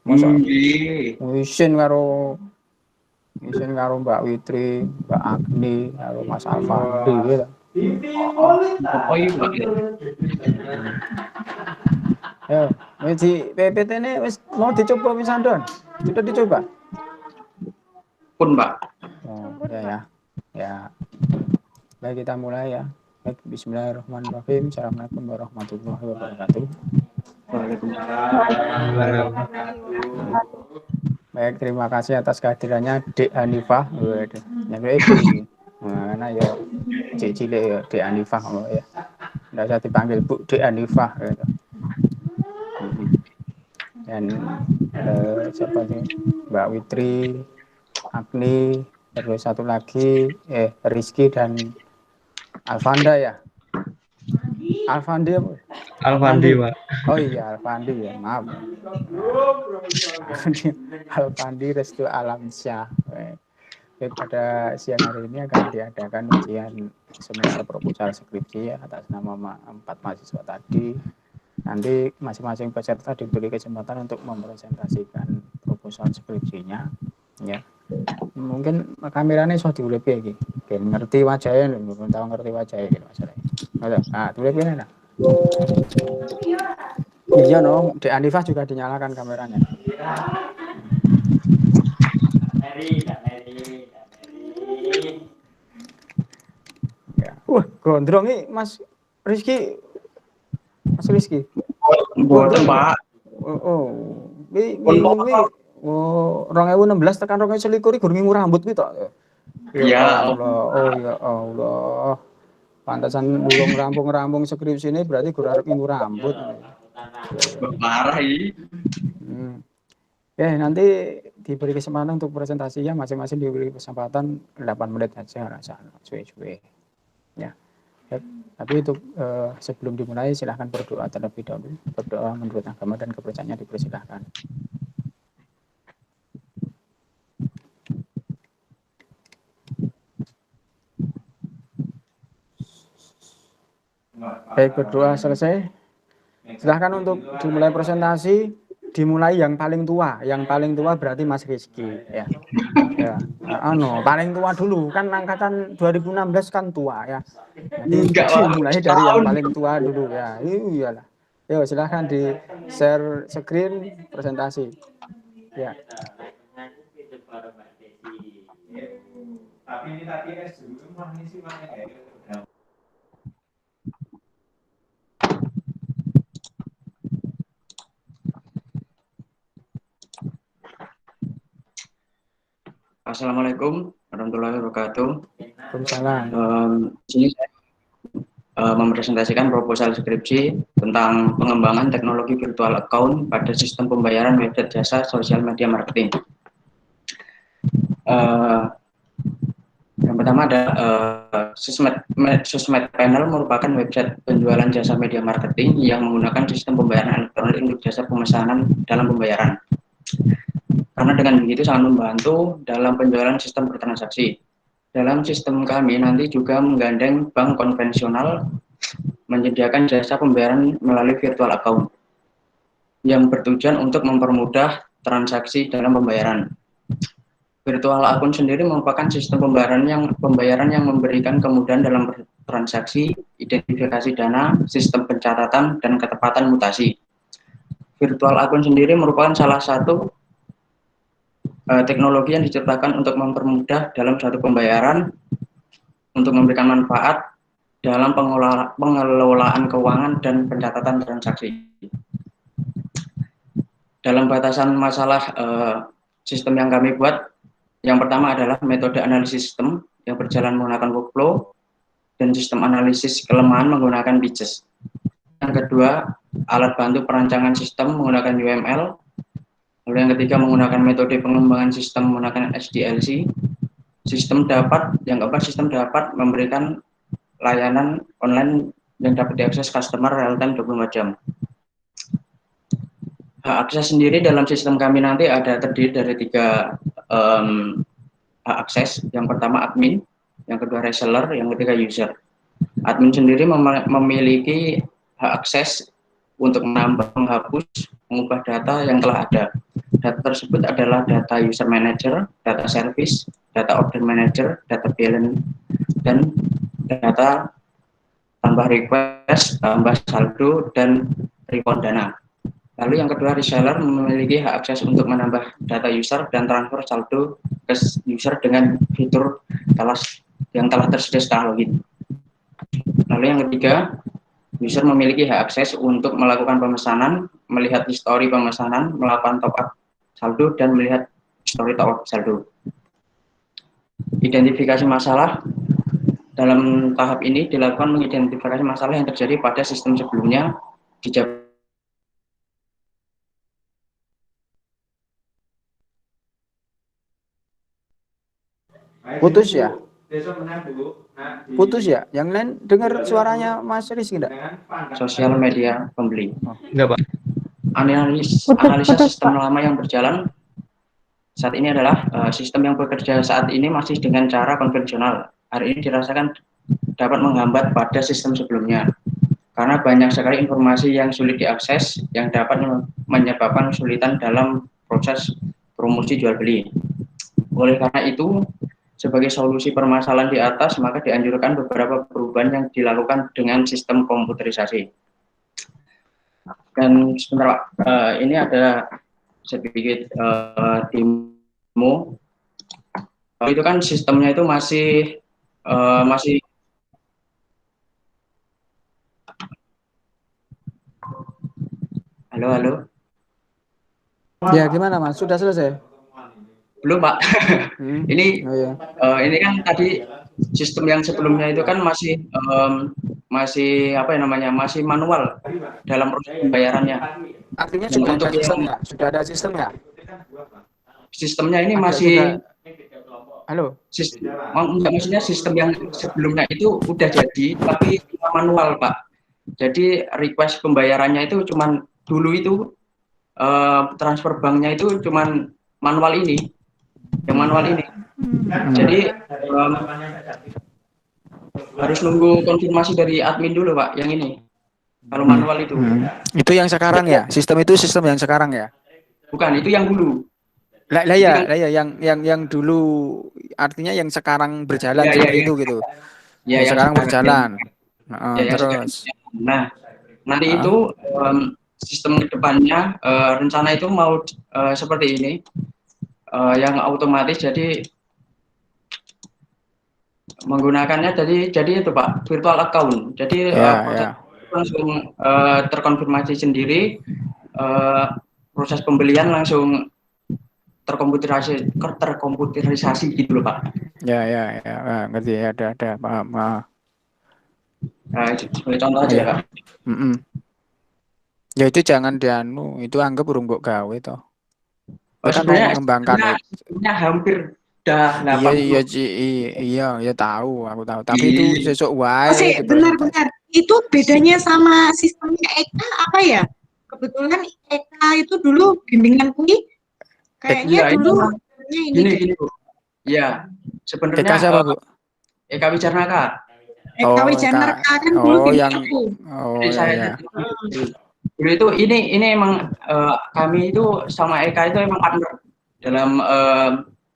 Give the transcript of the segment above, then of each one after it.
Masa Nggih. Isin karo Mbak Witri, Mbak Agni, karo Mas Alfandi gitu. Oh iya, Pak. Ya, di PPT ini mau dicoba pisan Don. Sudah dicoba? Pun, Pak. Oh, ya. Ya. Baik, kita mulai ya. Baik, bismillahirrahmanirrahim. Assalamualaikum warahmatullahi wabarakatuh. Waalaikumsalam warahmatullahi wabarakatuh. Baik, terima kasih atas kehadirannya Dek Hanifah. Waduh, nyampe ibu ini. Mana ya Cik Cilik ya Dek Hanifah ya. Nggak usah dipanggil Bu Dek Hanifah gitu. Dan siapa sih? Mbak Witri, Agni, terus satu lagi Rizky dan Alfanda ya. Alfandi apa? Alfandi, Pak. Oh iya, Alfandi ya, maaf. Alfandi Restu Alamsyah. Pada siang hari ini akan diadakan ujian seminar proposal skripsi ya, atas nama 4 mahasiswa tadi. Nanti masing-masing peserta diberi kesempatan untuk mempresentasikan proposal skripsinya. Ya, mungkin kameranya sudah diulip ya, ngerti wajahnya, belum tahu ngerti wajahnya gitu masalahnya. Nah, diulipin lah. Iya no, Dek Anifah juga dinyalakan kameranya. Ya. Gondrong nih Mas Rizky. Mas Rizky. Mboten, Gondrong ya? Pak. Oh, 2016 tekan 2021 gur ngingu rambut kuwi tok. Ya Allah, oh ya Allah. Pantasan durung rampung-rampung skripsi ini berarti gur arep ngingu rambut. Parah iki. Nanti diberi kesempatan untuk presentasinya, masing-masing diberi kesempatan 8 menit saja, rasa cuy. Ya. Tapi untuk sebelum dimulai silahkan berdoa terlebih dahulu. Berdoa menurut agama dan kepercayaannya dipersilahkan. Baik, berdoa selesai. Silahkan untuk dimulai presentasi. Dimulai yang paling tua. Yang paling tua berarti Mas Rizky. Ya. Paling tua dulu. Kan angkatan 2016 kan tua ya. Jadi dimulai dari yang paling tua dulu ya. Iyalah. Yo, silahkan di share screen presentasi. Ya. Tapi ini tadi Assalamualaikum warahmatullahi wabarakatuh. Waalaikumsalam. Sini saya mempresentasikan proposal skripsi tentang pengembangan teknologi virtual account pada sistem pembayaran website jasa sosial media marketing. Yang pertama ada Sosmed Panel merupakan website penjualan jasa media marketing yang menggunakan sistem pembayaran elektronik untuk jasa pemesanan dalam pembayaran. Karena dengan begitu sangat membantu dalam penjualan sistem bertransaksi. Dalam sistem kami nanti juga menggandeng bank konvensional menyediakan jasa pembayaran melalui virtual account yang bertujuan untuk mempermudah transaksi dalam pembayaran. Virtual account sendiri merupakan sistem pembayaran yang memberikan kemudahan dalam transaksi, identifikasi dana, sistem pencatatan, dan ketepatan mutasi. Virtual account sendiri merupakan salah satu teknologi yang diciptakan untuk mempermudah dalam suatu pembayaran, untuk memberikan manfaat dalam pengelolaan keuangan dan pencatatan transaksi. Dalam batasan masalah sistem yang kami buat, yang pertama adalah metode analisis sistem yang berjalan menggunakan workflow dan sistem analisis kelemahan menggunakan pitches. Yang kedua, alat bantu perancangan sistem menggunakan UML. Lalu yang ketiga, menggunakan metode pengembangan sistem menggunakan SDLC. Yang keempat, sistem dapat memberikan layanan online yang dapat diakses customer real time 24 jam. Hak akses sendiri dalam sistem kami nanti terdiri dari 3 hak akses. Yang pertama admin, yang kedua reseller, yang ketiga user. Admin sendiri memiliki hak akses untuk menambah, menghapus, mengubah data yang telah ada. Data tersebut adalah data user manager, data service, data order manager, data balance, dan data tambah request, tambah saldo, dan refund dana. Lalu yang kedua, reseller memiliki hak akses untuk menambah data user dan transfer saldo ke user dengan fitur yang telah tersedia setelah login. Lalu yang ketiga, user memiliki hak akses untuk melakukan pemesanan, melihat histori pemesanan, melakukan top up saldo, dan melihat histori top up saldo. Identifikasi masalah. Dalam tahap ini dilakukan mengidentifikasi masalah yang terjadi pada sistem sebelumnya di Putus ya? Putus ya? Yang lain dengar suaranya Mas Rizky enggak? sosial media pembeli. Enggak, Pak. Analisa sistem lama yang berjalan saat ini adalah sistem yang bekerja saat ini masih dengan cara konvensional. Hari ini dirasakan dapat menghambat pada sistem sebelumnya. Karena banyak sekali informasi yang sulit diakses yang dapat menyebabkan kesulitan dalam proses promosi jual beli. Oleh karena itu, sebagai solusi permasalahan di atas, maka dianjurkan beberapa perubahan yang dilakukan dengan sistem komputerisasi. Dan sebentar Pak, ini ada sedikit demo. Itu kan sistemnya itu masih halo. Ya gimana Mas? Sudah selesai? Belum Pak. Ini oh, ya. Ini kan tadi sistem yang sebelumnya itu kan masih apa ya namanya, masih manual dalam proses pembayarannya. Artinya sudah ada sistem nggak? Sudah ada sistem nggak? Sistemnya ini Ada, masih halo. Maksudnya sistem yang sebelumnya itu udah jadi tapi manual Pak. Jadi request pembayarannya itu cuman dulu itu transfer banknya itu cuman manual ini, yang manual ini. Jadi harus nunggu konfirmasi dari admin dulu Pak, yang ini. Kalau manual itu. Itu yang sekarang ya? Sistem itu sistem yang sekarang ya? Bukan, itu yang dulu. Lah ya, yang dulu artinya yang sekarang berjalan seperti itu gitu. Ya, yang sekarang berjalan. Terus. Nah, nanti itu sistem kedepannya rencana itu mau seperti ini, yang otomatis, jadi menggunakannya jadi itu Pak, virtual account. Jadi langsung terkonfirmasi sendiri, proses pembelian langsung terkomputerisasi gitu loh Pak. Ya, ngerti ya, ada paham. Nah, sebagai contoh aja Pak. Ya itu jangan itu anggap burung mbok gawe toh. Kita mau mengembangkan itu. Hampir dah 80. Iya, tahu, aku tahu. Tapi itu sesuk wae. Benar-benar. Itu bedanya sama sistemnya Eka apa ya? Kebetulan Eka itu dulu bimbingan kui kayaknya dulu gini Bu. Iya, sebenarnya Eka siapa Bu? Eka Wijarnaka. Eka Wijarnaka kan dulu yang saya dulu itu ini emang kami itu sama Eka itu emang partner dalam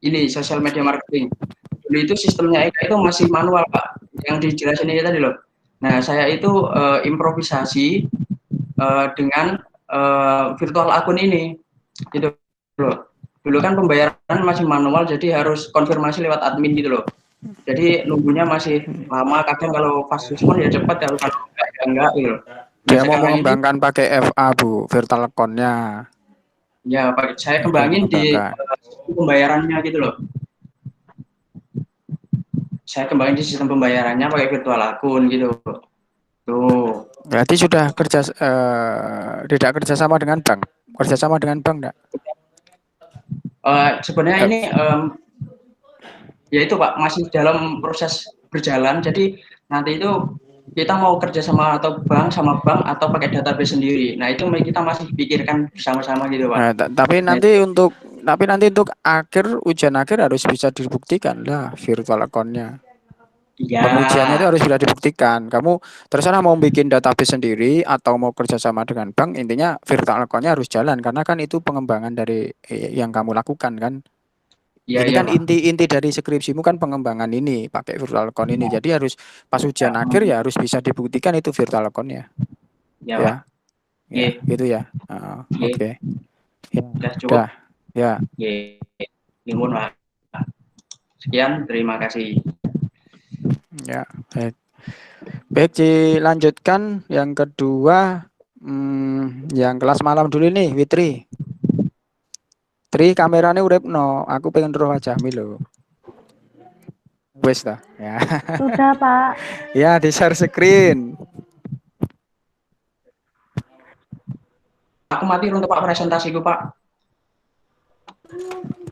ini sosial media marketing. Dulu itu sistemnya Eka itu masih manual Pak, yang dijelasin ini tadi loh. Nah, saya itu improvisasi dengan virtual akun ini gitu loh. Dulu kan pembayaran masih manual, jadi harus konfirmasi lewat admin gitu loh. Jadi nunggunya masih lama, kadang kalau pas respon ya cepat, kalau enggak gitu loh. Dia mau mengembangkan pakai FA Bu, virtual account-nya. Ya, saya kembangin di pembayarannya gitu loh. Saya kembangin di sistem pembayarannya pakai virtual akun gitu. Tuh. Berarti sudah tidak kerjasama dengan bank? Kerjasama dengan bank enggak? Sebenarnya ini ya itu Pak, masih dalam proses berjalan. Jadi nanti itu kita mau kerjasama atau sama bank atau pakai database sendiri. Nah itu kita masih pikirkan bersama-sama gitu Pak. Nah, tapi nanti untuk ujian akhir harus bisa dibuktikan lah virtual account-nya. Iya. Pengujiannya itu harus sudah dibuktikan. Kamu terserah mau bikin database sendiri atau mau kerjasama dengan bank, intinya virtual account-nya harus jalan karena kan itu pengembangan dari yang kamu lakukan kan. Iya, Ini iya, kan Pak. inti dari skripsimu kan pengembangan ini pakai virtual account ini. Jadi harus pas ujian akhir ya harus bisa dibuktikan itu virtual account-nya. Iya, Pak. Ya, Oke, ya, gitu ya. oke. Oke. Ya, Sudah cukup. udah. Ya, Oke. Mohon maaf. Sekian, terima kasih. ya. Baik. Baik, dilanjutkan yang kedua, yang kelas malam dulu nih, Witri. Tri kameranya urip no, aku pengen roh aja lho. Wes dah. Ya. Sudah, Pak. Ya, di share screen. Aku mati untuk Pak presentasiku, Pak.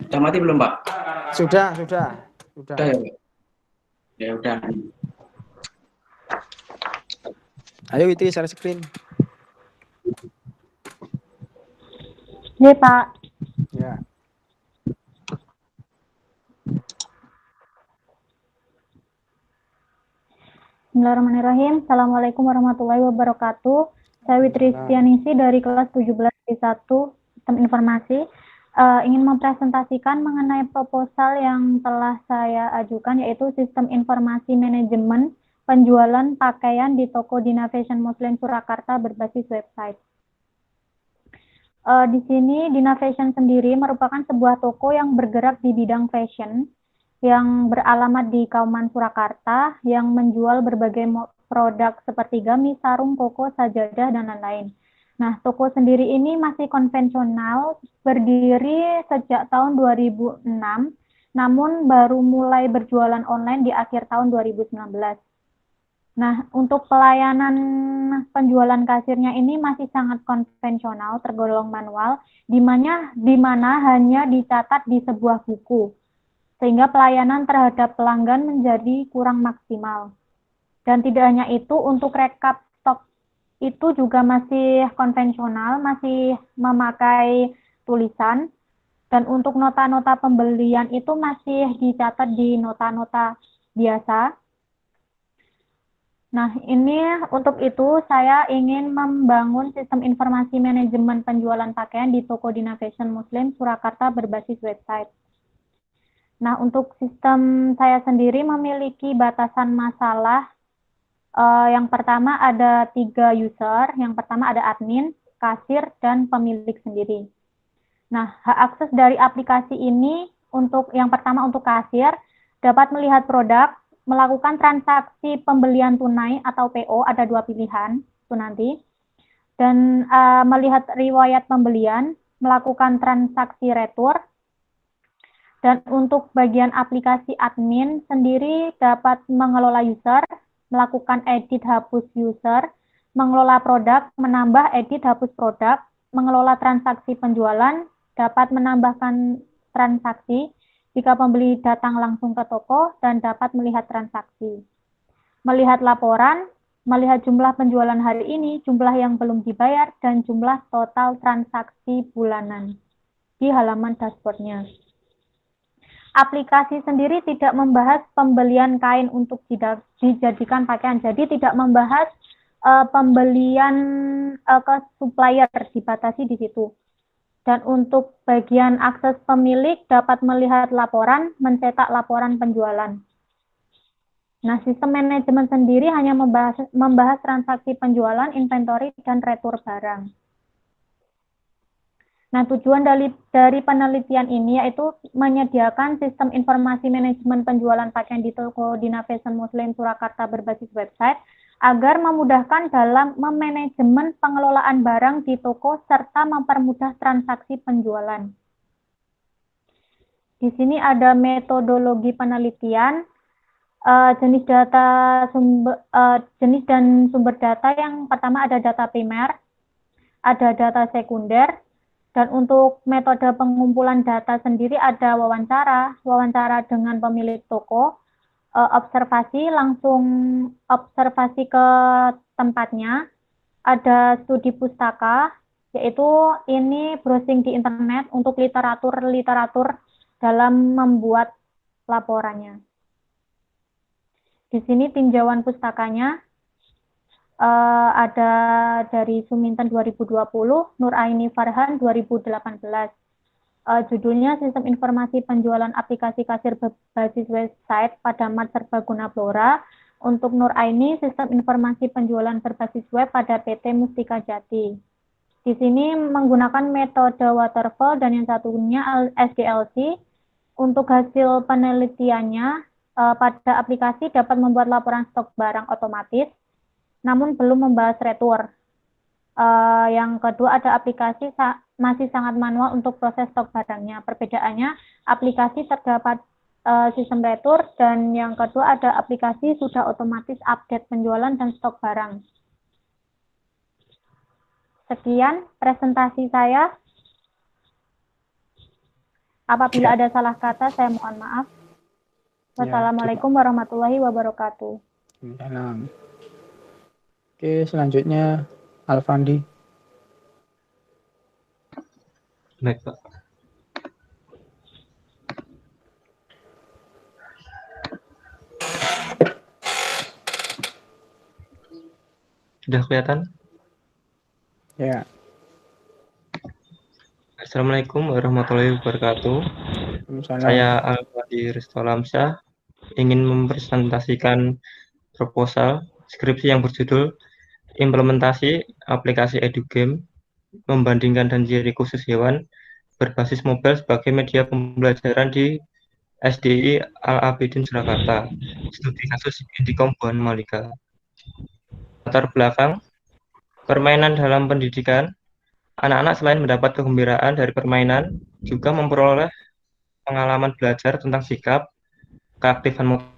Sudah mati belum, Pak? Sudah. Sudah ya, Pak? Ya udah. Ayo Witri share screen. Iya, Pak. Ya. Bismillahirrahmanirrahim. Assalamualaikum warahmatullahi wabarakatuh. Saya Witri Setianingsih dari kelas 17B1 Sistem Informasi. Ingin mempresentasikan mengenai proposal yang telah saya ajukan, yaitu Sistem Informasi Manajemen Penjualan Pakaian di Toko Dina Fashion Muslim Surakarta berbasis website. Di sini Dina Fashion sendiri merupakan sebuah toko yang bergerak di bidang fashion yang beralamat di Kauman Surakarta yang menjual berbagai produk seperti gamis, sarung, koko, sajadah, dan lain-lain. Nah, toko sendiri ini masih konvensional, berdiri sejak tahun 2006, namun baru mulai berjualan online di akhir tahun 2019. Nah, untuk pelayanan penjualan kasirnya ini masih sangat konvensional, tergolong manual, di mana hanya dicatat di sebuah buku, sehingga pelayanan terhadap pelanggan menjadi kurang maksimal. Dan tidak hanya itu, untuk rekap stok itu juga masih konvensional, masih memakai tulisan, dan untuk nota-nota pembelian itu masih dicatat di nota-nota biasa. Nah, ini untuk itu saya ingin membangun sistem informasi manajemen penjualan pakaian di Toko Dina Fashion Muslim Surakarta berbasis website. Nah, untuk sistem saya sendiri memiliki batasan masalah. Yang pertama ada 3 user, yang pertama ada admin, kasir, dan pemilik sendiri. Nah, hak akses dari aplikasi ini untuk yang pertama untuk kasir, dapat melihat produk, melakukan transaksi pembelian tunai atau PO, ada 2 pilihan, itu nanti, dan melihat riwayat pembelian, melakukan transaksi retur. Dan untuk bagian aplikasi admin sendiri dapat mengelola user, melakukan edit hapus user, mengelola produk, menambah edit hapus produk, mengelola transaksi penjualan, dapat menambahkan transaksi jika pembeli datang langsung ke toko, dan dapat melihat transaksi. Melihat laporan, melihat jumlah penjualan hari ini, jumlah yang belum dibayar, dan jumlah total transaksi bulanan di halaman dashboard-nya. Aplikasi sendiri tidak membahas pembelian kain untuk dijadikan pakaian, jadi tidak membahas pembelian ke supplier, dibatasi di situ. Dan untuk bagian akses pemilik dapat melihat laporan, mencetak laporan penjualan. Nah, sistem manajemen sendiri hanya membahas transaksi penjualan, inventory, dan retur barang. Nah, tujuan dari penelitian ini yaitu menyediakan sistem informasi manajemen penjualan pakaian di Toko Dina Fashion Muslim Surakarta berbasis website agar memudahkan dalam memanajemen pengelolaan barang di toko serta mempermudah transaksi penjualan. Di sini ada metodologi penelitian, jenis dan sumber data. Yang pertama ada data primer, ada data sekunder. Dan untuk metode pengumpulan data sendiri ada wawancara dengan pemilik toko, observasi ke tempatnya, ada studi pustaka, yaitu ini browsing di internet untuk literatur dalam membuat laporannya. Di sini tinjauan pustakanya ada dari Suminten 2020, Nur Aini Farhan 2018. Judulnya Sistem Informasi Penjualan Aplikasi Kasir Berbasis Website pada Mart Serbaguna Blora. Untuk Nur Aini, Sistem Informasi Penjualan Berbasis Web pada PT Mustika Jati. Di sini menggunakan metode waterfall dan yang satunya SDLC. Untuk hasil penelitiannya, pada aplikasi dapat membuat laporan stok barang otomatis, namun belum membahas retur. Yang kedua, ada aplikasi masih sangat manual untuk proses stok barangnya. Perbedaannya, aplikasi terdapat sistem retur, dan yang kedua ada aplikasi sudah otomatis update penjualan dan stok barang. Sekian presentasi saya. Apabila ada salah kata, saya mohon maaf. Wassalamualaikum warahmatullahi wabarakatuh. Salam. Oke, selanjutnya Alfandi. Baik, Pak. Sudah kelihatan? Ya. Assalamualaikum warahmatullahi wabarakatuh. Salam. Saya Alfandi Risto Alamsyah ingin mempresentasikan proposal skripsi yang berjudul Implementasi Aplikasi EduGame Membandingkan dan Ciri Khusus Hewan Berbasis Mobile sebagai Media Pembelajaran di SDI Al-Abidin Surakarta. Studi kasus Indicom Bu Malika. Latar belakang permainan dalam pendidikan. Anak-anak selain mendapat kegembiraan dari permainan, juga memperoleh pengalaman belajar tentang sikap, keaktifan motor.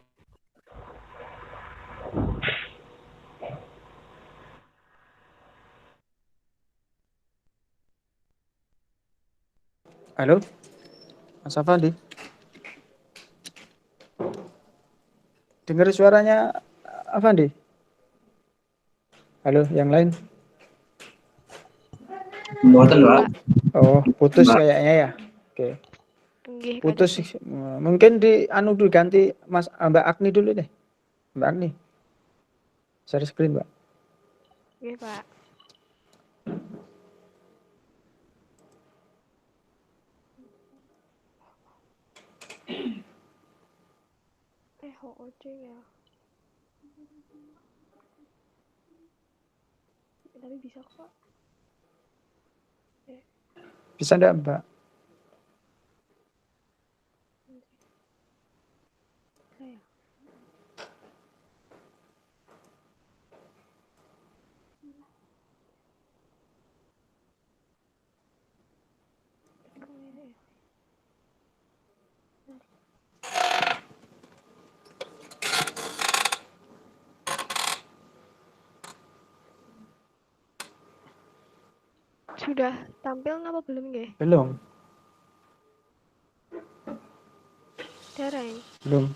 Halo, Mas Afandi. Dengar suaranya Afandi? Halo, yang lain? Mboten, Pak. Oh, putus Mbak. kayaknya ya. Oke. Nggih, Putus. kados. Mungkin diganti Mas Mbak Agni dulu deh. Mbak Agni. Share screen, Mbak. Nggih, Pak. HOD ya. Tapi bisa kok. Bisa enggak, Mbak? Saya. Sudah tampil apa belum nggih? Belum. Dereng. Belum.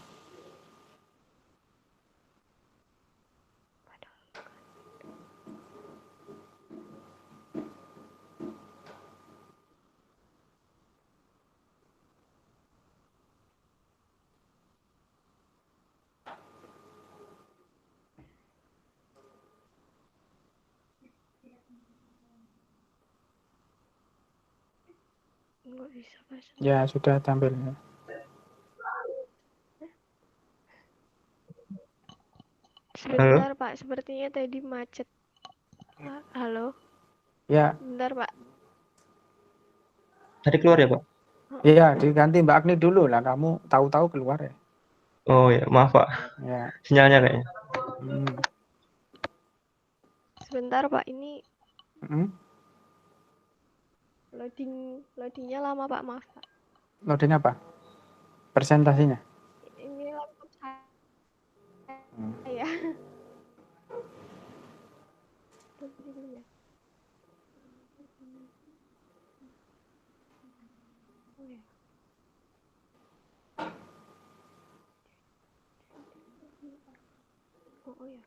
Enggak bisa, Mas. Ya, sudah tampil. Sebentar, Pak. Sepertinya tadi macet. Halo. Ya. Bentar, Pak. Tadi keluar ya, Pak? Iya, diganti Mbak Agni dulu lah. Kamu tahu-tahu keluar ya. Oh ya, maaf Pak. Ya. Sinyalnya kayaknya. Sebentar, Pak. Ini Hmm? loadingnya lama, Pak. Maaf, Pak. Loading apa? Presentasinya? Ini laptop saya. Oh ya. Oh ya.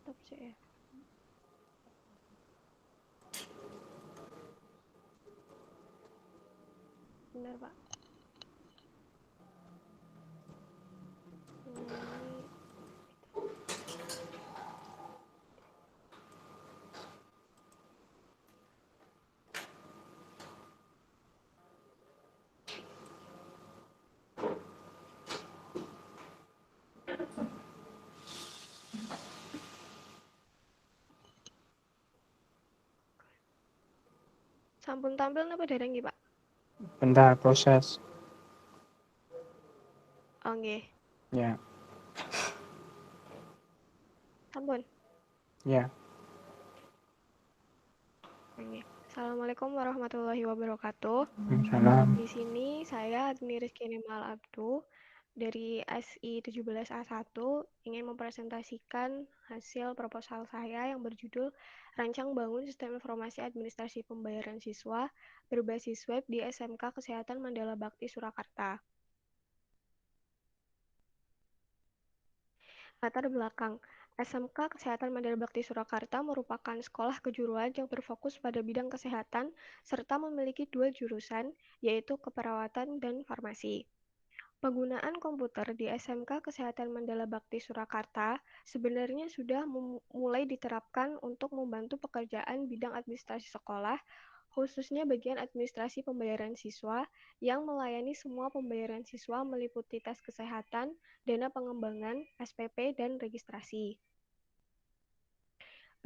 Stop sih ya. Benar, Pak. Ini Sampun tampil napa dereng nggih, Pak? Bentar proses. Oh nggih. Ya, Sampun. ya. Oke. Assalamualaikum warahmatullahi wabarakatuh. Salam. Di sini saya Adni Rizky Nimal Abdu dari SI 17A1 ingin mempresentasikan hasil proposal saya yang berjudul Rancang Bangun Sistem Informasi Administrasi Pembayaran Siswa berbasis web di SMK Kesehatan Mandala Bakti Surakarta. Latar belakang, SMK Kesehatan Mandala Bakti Surakarta merupakan sekolah kejuruan yang berfokus pada bidang kesehatan serta memiliki 2 jurusan, yaitu keperawatan dan farmasi. Penggunaan komputer di SMK Kesehatan Mandala Bakti Surakarta sebenarnya sudah mulai diterapkan untuk membantu pekerjaan bidang administrasi sekolah, khususnya bagian administrasi pembayaran siswa yang melayani semua pembayaran siswa meliputi tes kesehatan, dana pengembangan, SPP, dan registrasi.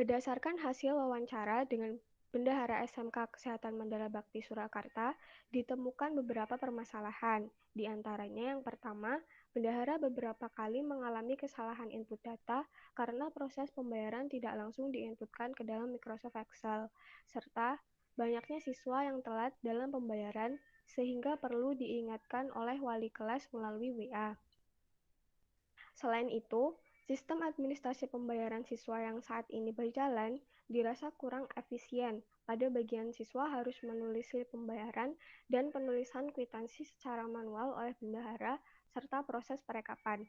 Berdasarkan hasil wawancara dengan Bendahara SMK Kesehatan Mandala Bakti Surakarta, ditemukan beberapa permasalahan. Di antaranya yang pertama, bendahara beberapa kali mengalami kesalahan input data karena proses pembayaran tidak langsung diinputkan ke dalam Microsoft Excel, serta banyaknya siswa yang telat dalam pembayaran sehingga perlu diingatkan oleh wali kelas melalui WA. Selain itu, sistem administrasi pembayaran siswa yang saat ini berjalan dirasa kurang efisien. Pada bagian siswa harus menulis slip pembayaran dan penulisan kwitansi secara manual oleh bendahara serta proses perekapan.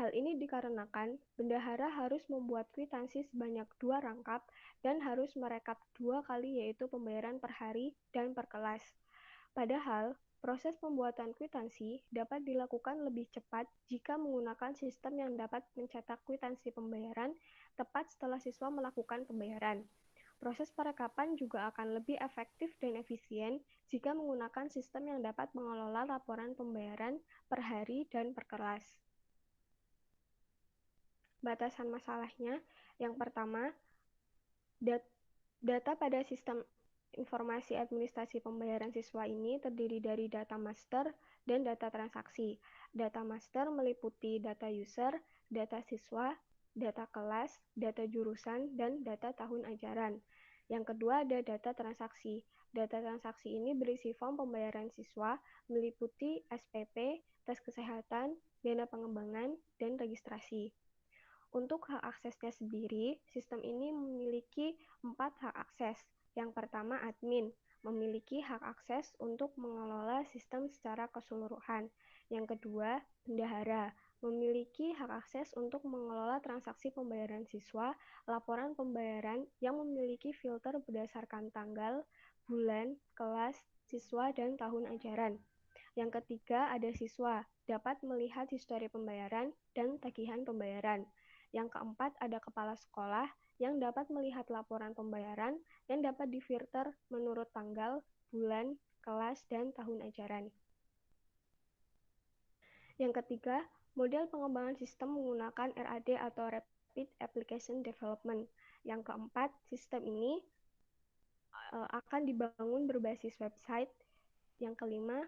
Hal ini dikarenakan bendahara harus membuat kwitansi sebanyak 2 rangkap dan harus merekap 2 kali yaitu pembayaran per hari dan per kelas. Padahal, proses pembuatan kwitansi dapat dilakukan lebih cepat jika menggunakan sistem yang dapat mencetak kwitansi pembayaran tepat setelah siswa melakukan pembayaran. Proses perekapan juga akan lebih efektif dan efisien jika menggunakan sistem yang dapat mengelola laporan pembayaran per hari dan per kelas. Batasan masalahnya, yang pertama, data pada sistem informasi administrasi pembayaran siswa ini terdiri dari data master dan data transaksi. Data master meliputi data user, data siswa, data kelas, data jurusan, dan data tahun ajaran. Yang kedua ada data transaksi. Data transaksi ini berisi form pembayaran siswa, meliputi SPP, tes kesehatan, dana pengembangan, dan registrasi. Untuk hak aksesnya sendiri, sistem ini memiliki 4 hak akses. Yang pertama, admin memiliki hak akses untuk mengelola sistem secara keseluruhan. Yang kedua, bendahara memiliki hak akses untuk mengelola transaksi pembayaran siswa, laporan pembayaran yang memiliki filter berdasarkan tanggal, bulan, kelas, siswa, dan tahun ajaran. Yang ketiga, ada siswa, dapat melihat histori pembayaran dan tagihan pembayaran. Yang keempat, ada kepala sekolah yang dapat melihat laporan pembayaran yang dapat difilter menurut tanggal, bulan, kelas, dan tahun ajaran. Yang ketiga, model pengembangan sistem menggunakan RAD atau Rapid Application Development. Yang keempat, sistem ini akan dibangun berbasis website. Yang kelima,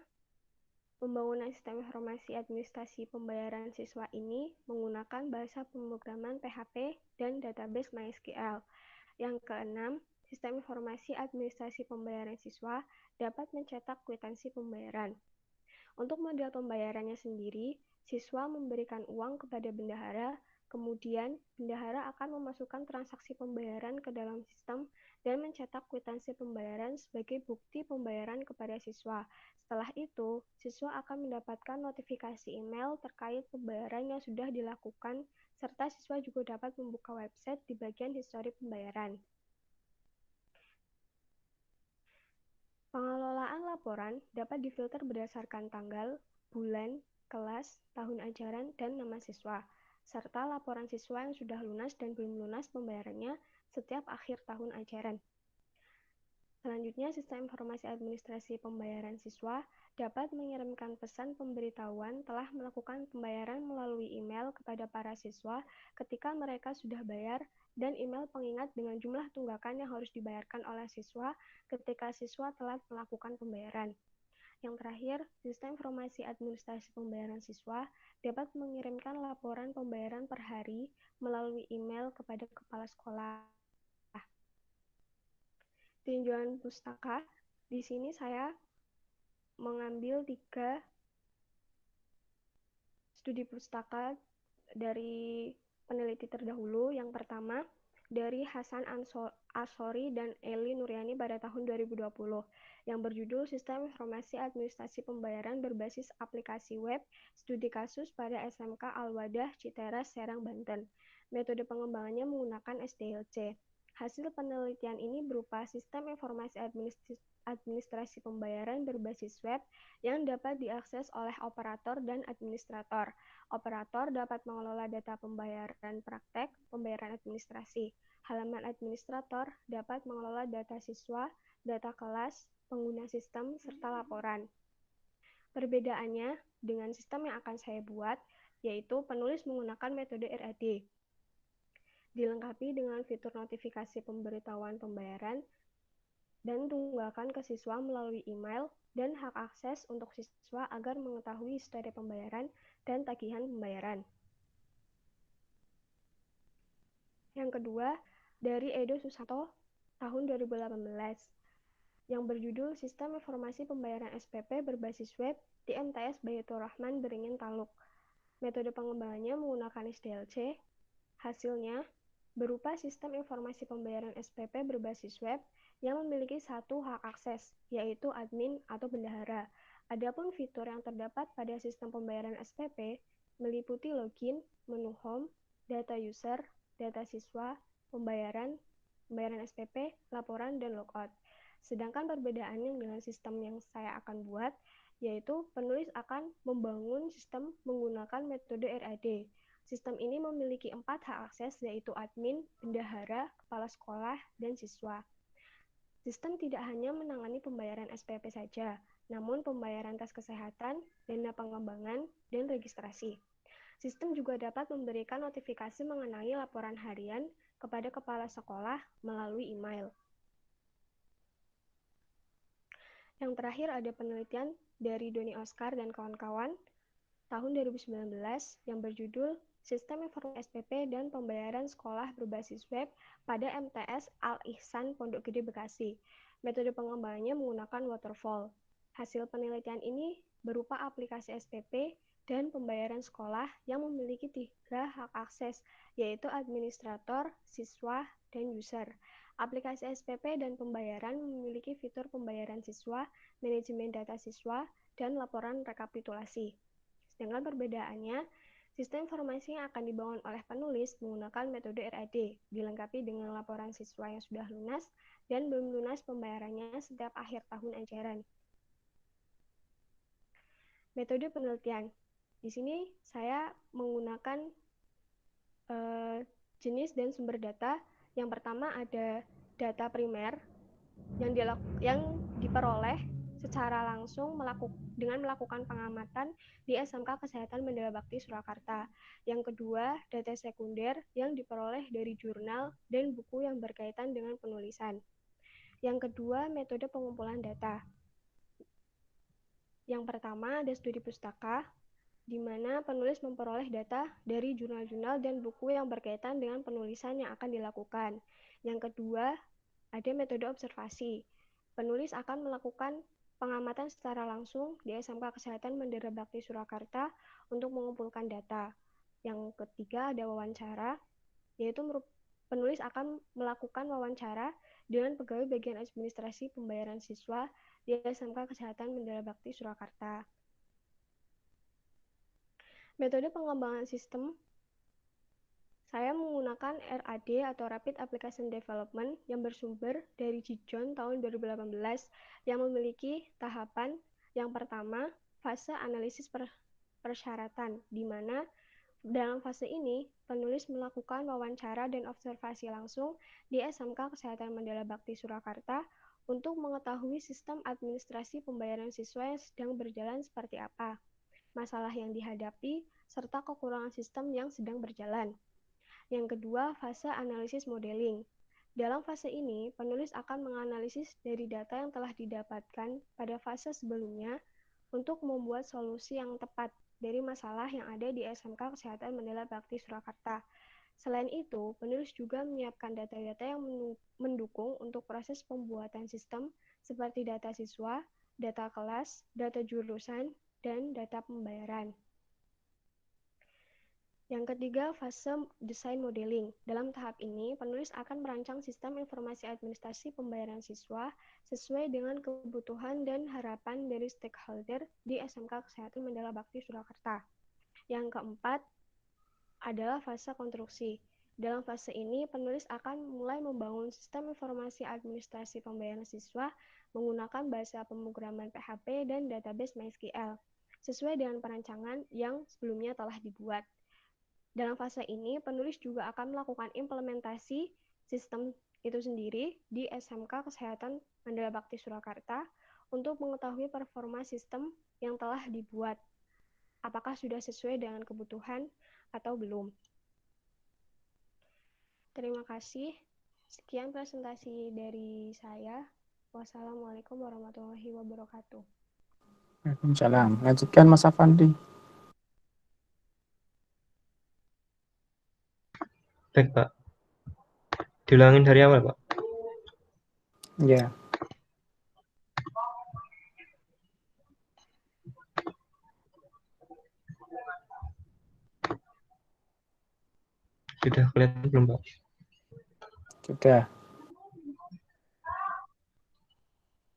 pembangunan sistem informasi administrasi pembayaran siswa ini menggunakan bahasa pemrograman PHP dan database MySQL. Yang keenam, sistem informasi administrasi pembayaran siswa dapat mencetak kwitansi pembayaran. Untuk model pembayarannya sendiri, siswa memberikan uang kepada bendahara, kemudian bendahara akan memasukkan transaksi pembayaran ke dalam sistem dan mencetak kwitansi pembayaran sebagai bukti pembayaran kepada siswa. Setelah itu, siswa akan mendapatkan notifikasi email terkait pembayaran yang sudah dilakukan, serta siswa juga dapat membuka website di bagian histori pembayaran. Pengelolaan laporan dapat difilter berdasarkan tanggal, bulan, kelas, tahun ajaran, dan nama siswa, serta laporan siswa yang sudah lunas dan belum lunas pembayarannya setiap akhir tahun ajaran. Selanjutnya, sistem informasi administrasi pembayaran siswa dapat mengirimkan pesan pemberitahuan telah melakukan pembayaran melalui email kepada para siswa ketika mereka sudah bayar dan email pengingat dengan jumlah tunggakan yang harus dibayarkan oleh siswa ketika siswa telah melakukan pembayaran. Yang terakhir, sistem informasi administrasi pembayaran siswa dapat mengirimkan laporan pembayaran per hari melalui email kepada kepala sekolah. Tinjauan pustaka, di sini saya mengambil 3 studi pustaka dari peneliti terdahulu. Yang pertama, dari Hasan Ashori dan Eli Nuryani pada tahun 2020, yang berjudul Sistem Informasi Administrasi Pembayaran Berbasis Aplikasi Web, Studi Kasus pada SMK Al-Wadah, Citeres, Serang, Banten. Metode pengembangannya menggunakan SDLC. Hasil penelitian ini berupa sistem informasi administrasi pembayaran berbasis web yang dapat diakses oleh operator dan administrator. Operator dapat mengelola data pembayaran praktek, pembayaran administrasi. Halaman administrator dapat mengelola data siswa, data kelas, pengguna sistem, serta laporan. Perbedaannya dengan sistem yang akan saya buat, yaitu penulis menggunakan metode RAD. Dilengkapi dengan fitur notifikasi pemberitahuan pembayaran dan tunggakan ke siswa melalui email dan hak akses untuk siswa agar mengetahui histori pembayaran dan tagihan pembayaran. Yang kedua, dari Edo Susanto tahun 2018 yang berjudul Sistem Informasi Pembayaran SPP Berbasis Web di MTS Bayatur Rahman Beringin Taluk. Metode pengembangannya menggunakan SDLC. Hasilnya berupa sistem informasi pembayaran SPP berbasis web yang memiliki satu hak akses, yaitu admin atau bendahara. Adapun fitur yang terdapat pada sistem pembayaran SPP meliputi login, menu home, data user, data siswa, pembayaran SPP, laporan, dan logout. Sedangkan perbedaannya dengan sistem yang saya akan buat, yaitu penulis akan membangun sistem menggunakan metode RAD. Sistem ini memiliki 4 hak akses, yaitu admin, bendahara, kepala sekolah, dan siswa. Sistem tidak hanya menangani pembayaran SPP saja, namun pembayaran tes kesehatan, dana pengembangan, dan registrasi. Sistem juga dapat memberikan notifikasi mengenai laporan harian kepada kepala sekolah melalui email. Yang terakhir ada penelitian dari Doni Oscar dan kawan-kawan tahun 2019 yang berjudul Sistem Informasi SPP dan Pembayaran Sekolah Berbasis Web pada MTS Al-Ihsan Pondok Gede Bekasi. Metode pengembangannya menggunakan waterfall. Hasil penelitian ini berupa aplikasi SPP dan pembayaran sekolah yang memiliki 3 hak akses, yaitu administrator, siswa, dan user. Aplikasi SPP dan pembayaran memiliki fitur pembayaran siswa, manajemen data siswa, dan laporan rekapitulasi. Sedangkan perbedaannya, sistem informasi yang akan dibangun oleh penulis menggunakan metode RAD, dilengkapi dengan laporan siswa yang sudah lunas dan belum lunas pembayarannya setiap akhir tahun ajaran. Metode penelitian. Di sini saya menggunakan jenis dan sumber data. Yang pertama ada data primer yang diperoleh secara langsung dengan melakukan pengamatan di SMK Kesehatan Mandala Bakti Surakarta. Yang kedua, data sekunder yang diperoleh dari jurnal dan buku yang berkaitan dengan penulisan. Yang kedua, metode pengumpulan data. Yang pertama, ada studi pustaka, di mana penulis memperoleh data dari jurnal-jurnal dan buku yang berkaitan dengan penulisan yang akan dilakukan. Yang kedua, ada metode observasi. Penulis akan melakukan pengamatan secara langsung di SMK Kesehatan Mandala Bakti Surakarta untuk mengumpulkan data. Yang ketiga ada wawancara, yaitu penulis akan melakukan wawancara dengan pegawai bagian administrasi pembayaran siswa di SMK Kesehatan Mandala Bakti Surakarta. Metode pengembangan sistem, saya menggunakan RAD atau Rapid Application Development yang bersumber dari Jijon tahun 2018 yang memiliki tahapan yang pertama, fase analisis persyaratan, di mana dalam fase ini penulis melakukan wawancara dan observasi langsung di SMK Kesehatan Mandala Bakti Surakarta untuk mengetahui sistem administrasi pembayaran siswa yang sedang berjalan seperti apa, masalah yang dihadapi, serta kekurangan sistem yang sedang berjalan. Yang kedua, fase analisis modeling. Dalam fase ini, penulis akan menganalisis dari data yang telah didapatkan pada fase sebelumnya untuk membuat solusi yang tepat dari masalah yang ada di SMK Kesehatan Mandala Bakti Surakarta. Selain itu, penulis juga menyiapkan data-data yang mendukung untuk proses pembuatan sistem seperti data siswa, data kelas, data jurusan, dan data pembayaran. Yang ketiga, fase desain modeling. Dalam tahap ini, penulis akan merancang sistem informasi administrasi pembayaran siswa sesuai dengan kebutuhan dan harapan dari stakeholder di SMK Kesehatan Mandala Bakti Surakarta. Yang keempat adalah fase konstruksi. Dalam fase ini, penulis akan mulai membangun sistem informasi administrasi pembayaran siswa menggunakan bahasa pemrograman PHP dan database MySQL, sesuai dengan perancangan yang sebelumnya telah dibuat. Dalam fase ini, penulis juga akan melakukan implementasi sistem itu sendiri di SMK Kesehatan Mandala Bakti Surakarta untuk mengetahui performa sistem yang telah dibuat. Apakah sudah sesuai dengan kebutuhan atau belum? Terima kasih. Sekian presentasi dari saya. Wassalamualaikum warahmatullahi wabarakatuh. Waalaikumsalam. Lanjutkan Mas Afandi. Baik, Pak. Diulangin dari awal, Pak. Ya. Sudah kelihatan belum, Pak? Sudah.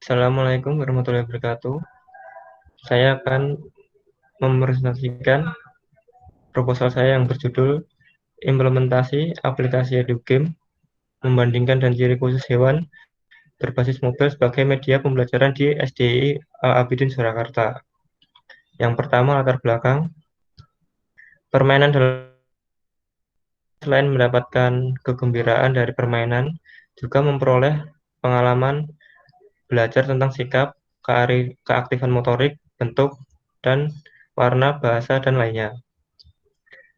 Assalamualaikum warahmatullahi wabarakatuh. Saya akan mempresentasikan proposal saya yang berjudul Implementasi Aplikasi EduGame, Membandingkan dan Ciri Khusus Hewan Berbasis Mobile sebagai Media Pembelajaran di SDI Al-Abidin Surakarta. Yang pertama, latar belakang. Permainan selain mendapatkan kegembiraan dari permainan, juga memperoleh pengalaman belajar tentang sikap, keaktifan motorik, bentuk, dan warna, bahasa, dan lainnya.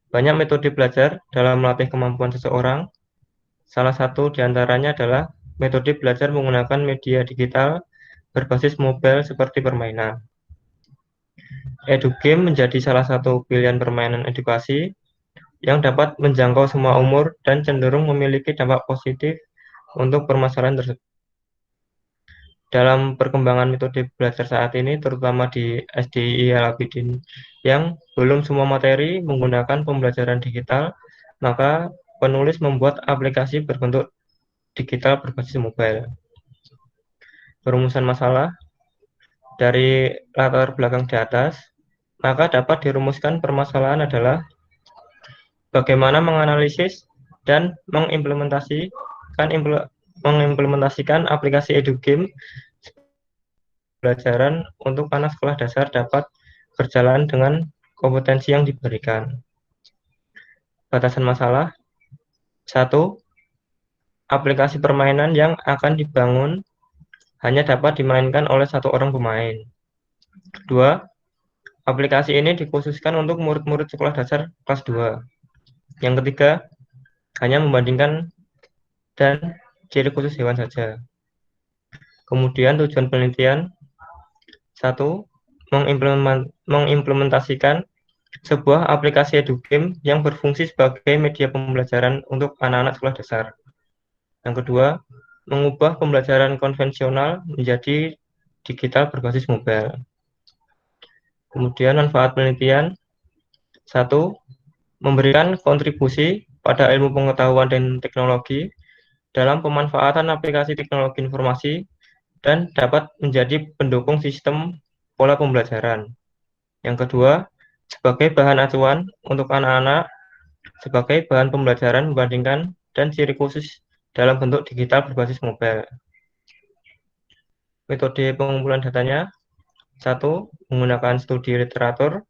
Banyak metode belajar dalam melatih kemampuan seseorang. Salah satu di antaranya adalah metode belajar menggunakan media digital berbasis mobile seperti permainan. EduGame menjadi salah satu pilihan permainan edukasi yang dapat menjangkau semua umur dan cenderung memiliki dampak positif untuk permasalahan tersebut. Dalam perkembangan metode belajar saat ini, terutama di SDI Al-Abidin, yang belum semua materi menggunakan pembelajaran digital, maka penulis membuat aplikasi berbentuk digital berbasis mobile. Perumusan masalah dari latar belakang di atas, maka dapat dirumuskan permasalahan adalah bagaimana menganalisis dan mengimplementasikan aplikasi EduGame pelajaran untuk anak sekolah dasar dapat berjalan dengan kompetensi yang diberikan. Batasan masalah. 1. Aplikasi permainan yang akan dibangun hanya dapat dimainkan oleh satu orang pemain. 2. Aplikasi ini dikhususkan untuk murid-murid sekolah dasar kelas 2. Yang ketiga, hanya membandingkan dan ciri khusus hewan saja. Kemudian tujuan penelitian. 1. Mengimplementasikan sebuah aplikasi EduGame yang berfungsi sebagai media pembelajaran untuk anak-anak sekolah dasar. Yang kedua, mengubah pembelajaran konvensional menjadi digital berbasis mobile. Kemudian manfaat penelitian. 1. Memberikan kontribusi pada ilmu pengetahuan dan teknologi dalam pemanfaatan aplikasi teknologi informasi dan dapat menjadi pendukung sistem pola pembelajaran. Yang kedua, sebagai bahan acuan untuk anak-anak, sebagai bahan pembelajaran membandingkan dan ciri khusus dalam bentuk digital berbasis mobile. Metode pengumpulan datanya. 1. Menggunakan studi literatur.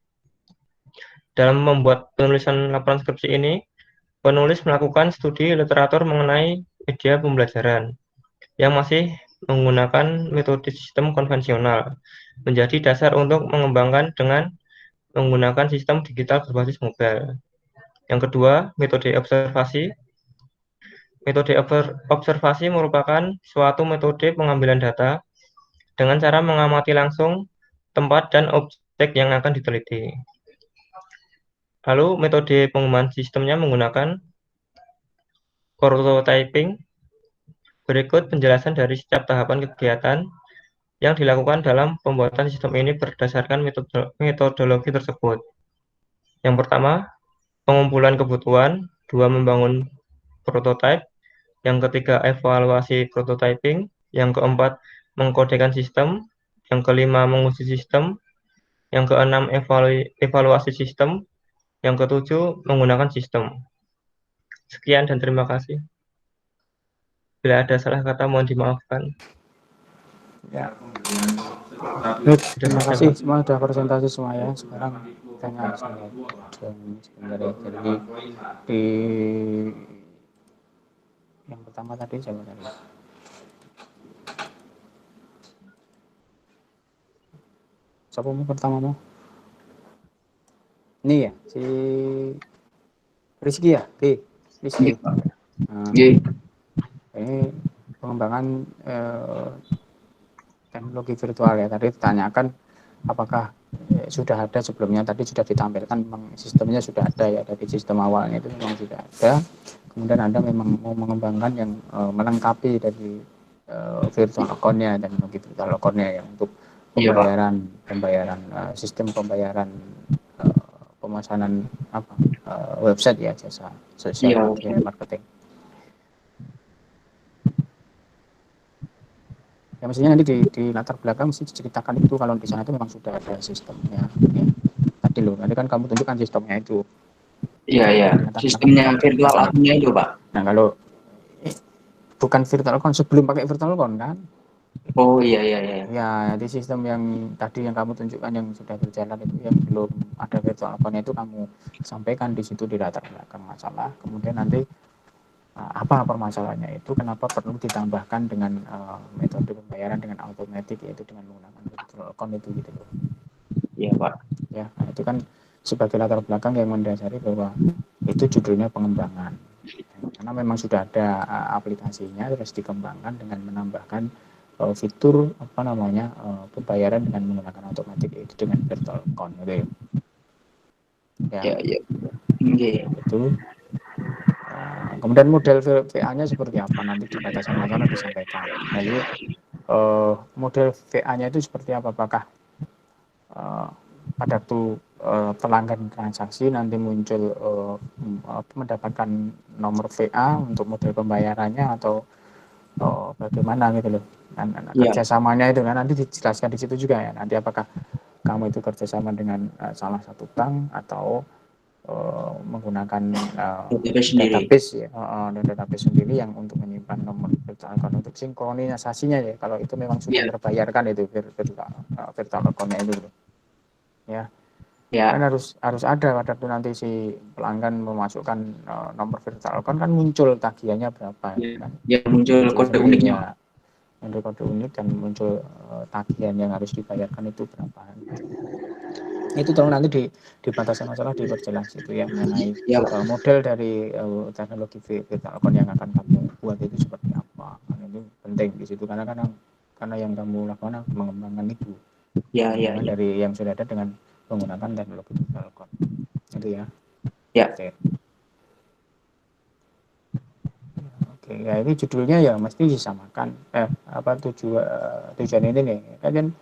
Dalam membuat penulisan laporan skripsi ini, penulis melakukan studi literatur mengenai media pembelajaran yang masih menggunakan metode sistem konvensional menjadi dasar untuk mengembangkan dengan menggunakan sistem digital berbasis mobile. Yang kedua, metode observasi. Metode observasi merupakan suatu metode pengambilan data dengan cara mengamati langsung tempat dan objek yang akan diteliti. Lalu metode pengembangan sistemnya menggunakan prototyping. Berikut penjelasan dari setiap tahapan kegiatan yang dilakukan dalam pembuatan sistem ini berdasarkan metodologi tersebut. Yang pertama, pengumpulan kebutuhan. Dua, membangun prototipe. Yang ketiga, evaluasi prototyping. Yang keempat, mengkodekan sistem. Yang kelima, menguji sistem. Yang keenam, evaluasi sistem. Yang ketujuh, menggunakan sistem. Sekian dan terima kasih. Bila ada salah kata mohon dimaafkan. Ya. Baik, terima kasih semua sudah presentasi semua ya. Sekarang tanya saya sebenarnya. Jadi di yang pertama tadi siapa tadi? Siapa mau pertama mau? Ini ya si Rizky ya, Rizky. Nah, ini pengembangan teknologi virtual ya. Tadi ditanyakan apakah sudah ada sebelumnya, tadi sudah ditampilkan memang sistemnya sudah ada ya, dari sistem awalnya itu memang sudah ada. Kemudian Anda memang mau mengembangkan yang melengkapi dari virtual account-nya, teknologi virtual account-nya ya, untuk pembayaran sistem pembayaran pemesanan website ya, jasa sosial media marketing. Ya mestinya nanti di latar belakang mesti diceritakan itu kalau di sana itu memang sudah ada sistemnya. Ya. Tadi loh, nanti kan kamu tunjukkan sistemnya itu. Iya. Sistemnya virtual account-nya itu, Pak. Nah, kalau bukan virtual account, sebelum pakai virtual account kan? Oh iya. Ya, di sistem yang tadi yang kamu tunjukkan yang sudah berjalan itu, yang belum ada virtual account-nya itu kamu sampaikan di situ di latar belakang masalah. Kemudian nanti apa permasalahannya itu, kenapa perlu ditambahkan dengan metode pembayaran dengan automatic, yaitu dengan menggunakan virtual account itu gitu loh. Iya, Pak. Ya, nah itu kan sebagai latar belakang yang mendasari bahwa itu judulnya pengembangan. Karena memang sudah ada aplikasinya, terus dikembangkan dengan menambahkan fitur pembayaran dengan menggunakan automatic, yaitu dengan virtual account gitu ya. Iya. Itu. Kemudian model VA-nya seperti apa nanti di batasan masalah disampaikan. Jadi model VA-nya itu seperti apa? Apakah pada waktu pelanggan transaksi nanti muncul mendapatkan nomor VA untuk model pembayarannya, atau bagaimana gitu loh. Kerjasamanya itu kan nanti dijelaskan di situ juga ya. Nanti apakah kamu itu kerjasama dengan salah satu bank atau menggunakan database ya, database sendiri yang untuk menyimpan nomor virtual account untuk sinkronisasinya ya. Kalau itu memang sudah terbayarkan itu virtual account-nya itu ya. Kan harus ada pada waktu nanti si pelanggan memasukkan nomor virtual account kan muncul tagihannya berapa kan. Ya, muncul kode uniknya. Muncul kode unik dan muncul tagihan yang harus dibayarkan itu berapa. Itu tolong nanti di batasan masalah diperjelas itu ya, mengenai model dari teknologi virtual account yang akan kamu buat itu seperti apa. Itu penting di situ karena yang kamu lakukan mengembangkan itu. Ya. Dari yang sudah ada dengan menggunakan teknologi virtual account. Itu ya. Ya. Oke, ya ini judulnya ya mesti disamakan. Tujuan ini nih kan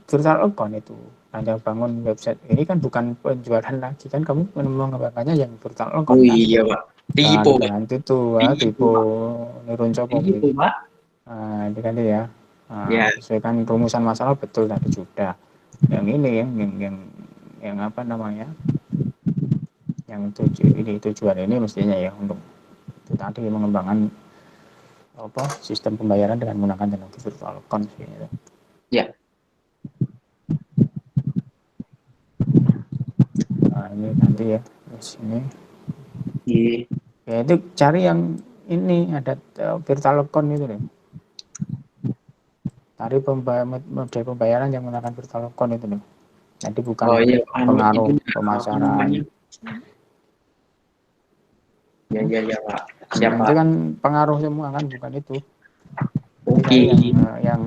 virtual account itu Anda bangun website ini kan bukan penjualan lagi kan, kamu mengembangkannya yang virtual account. Oh iya, Pak. Tipu. Nah, itu tipu nirun coba. Tipu, Pak. Nah, itu kan ya. Sesuaikan rumusan masalah betul tadi sudah. Yang ini yang apa namanya? Yang tujuan ini mestinya ya untuk itu tadi mengembangkan sistem pembayaran dengan menggunakan teknologi virtual account gitu. Ya. Nah, ini nanti ya di sini. Ya itu cari yang ini ada virtual account itu deh. model pembayaran yang menggunakan virtual account itu loh. Jadi bukan Oh iya, pengaruh itu apa pemasaran. namanya? Ya Pak. Siapa? Itu kan pengaruh semua kan, bukan itu. Jadi Oke. yang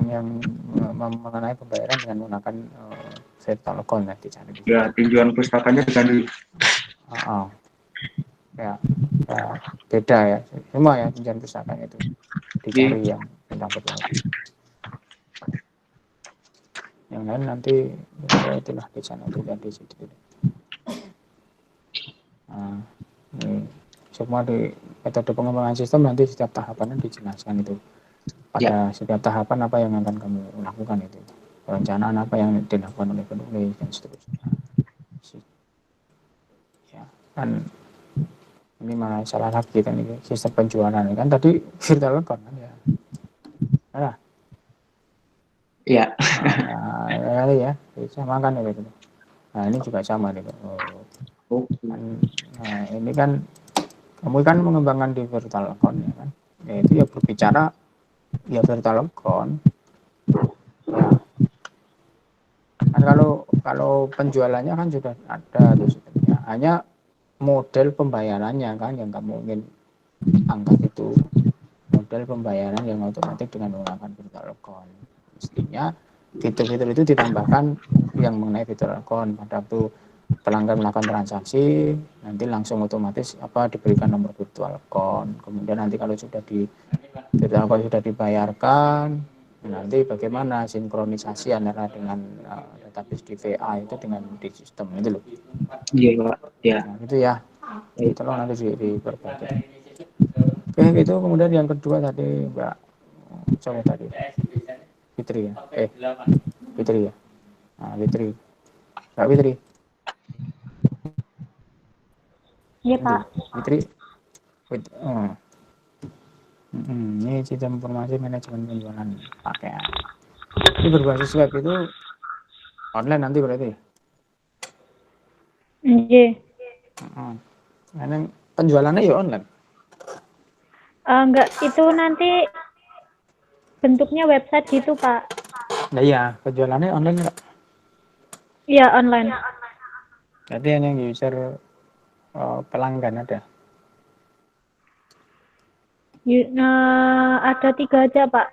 mengenai pembayaran dengan menggunakan virtual account nanti cari. Ya, tinjauan pustakanya diganti. Ya, beda ya. Semua ya tinjauan pustakanya itu dicari yang tentang virtual account. Yang lain nanti ya itulah di sana itu dan di situ. Nah, ini semua di metode pengembangan sistem nanti setiap tahapannya dijelaskan itu. Pada setiap tahapan apa yang akan kamu lakukan itu. Perencanaan apa yang dilakukan oleh penulis dan seterusnya. Ya, kan ini masalah lagi kan ini sistem penjualan kan tadi virtual account kan ya. Nah, Iya. Ya, sama kan itu. Nah, ini juga sama nih. Nah, ini kan kamu kan mengembangkan di virtual account ya kan. Ya, itu ya berbicara ya virtual account. Ya. Kan kalau penjualannya kan sudah ada tuh sistemnya. Hanya model pembayarannya kan yang kamu ingin angkat itu. Model pembayaran yang otomatis dengan menggunakan virtual account. Mestinya fitur-fitur itu ditambahkan yang mengenai virtual account pada waktu pelanggan melakukan transaksi nanti langsung otomatis diberikan nomor virtual account. Kemudian nanti kalau sudah virtual account sudah dibayarkan nanti bagaimana sinkronisasi antara dengan database di VA itu dengan di sistem itu loh. Iya Pak. Ya. Nah, itu ya. Tolong nanti diperbaiki. Oke, itu kemudian yang kedua tadi Mbak coba tadi Fitri ya. Fitri ya. Nah, Fitri. Mbak Fitri. Iya Pak. Fitri. Ini sistem informasi manajemen penjualan pakaian. Ini berbasis web itu online nanti berarti. Iya. Nah, penjualannya ya online. Enggak, itu nanti bentuknya website gitu Pak. Nah iya, penjualannya online enggak? Iya, online. Berarti yang user pelanggan ada? Ada 3 aja Pak.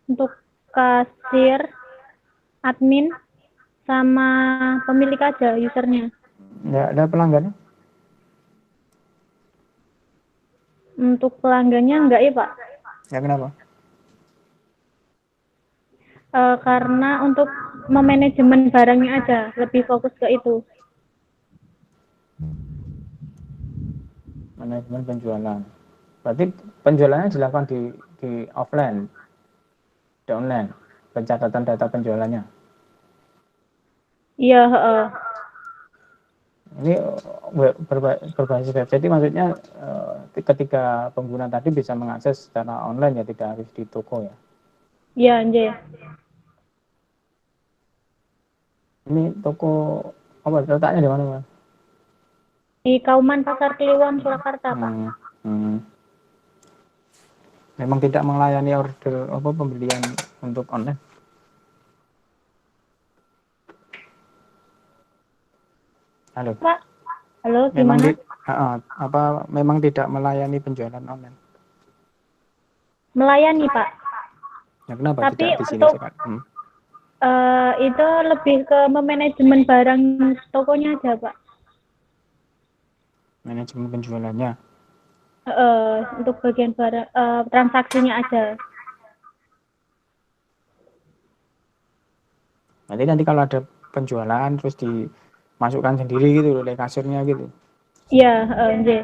Untuk kasir, admin, sama pemilik aja usernya. Enggak ada pelanggannya? Untuk pelanggannya enggak ya Pak? Ya kenapa? Karena untuk memanajemen barangnya aja, lebih fokus ke itu. Manajemen penjualan. Berarti penjualannya dilakukan di offline, di online, pencatatan data penjualannya. Iya. Ini berbasis web. Jadi maksudnya ketika pengguna tadi bisa mengakses secara online ya, tidak harus di toko ya. Iya, anjay. Ini toko apa letaknya di mana, Mas? Di Kauman Pasar Kliwon Surakarta, Pak. Memang tidak melayani order pembelian untuk online. Halo. Pak. Halo, gimana? Memang tidak melayani penjualan online. Melayani, Pak. Ya, kenapa tapi tidak di sini untuk sekarang? Itu lebih ke manajemen barang tokonya aja, Pak. Manajemen penjualannya. Untuk bagian barang transaksinya aja. Nanti kalau ada penjualan terus dimasukkan sendiri gitu oleh kasirnya gitu. Iya, nggih.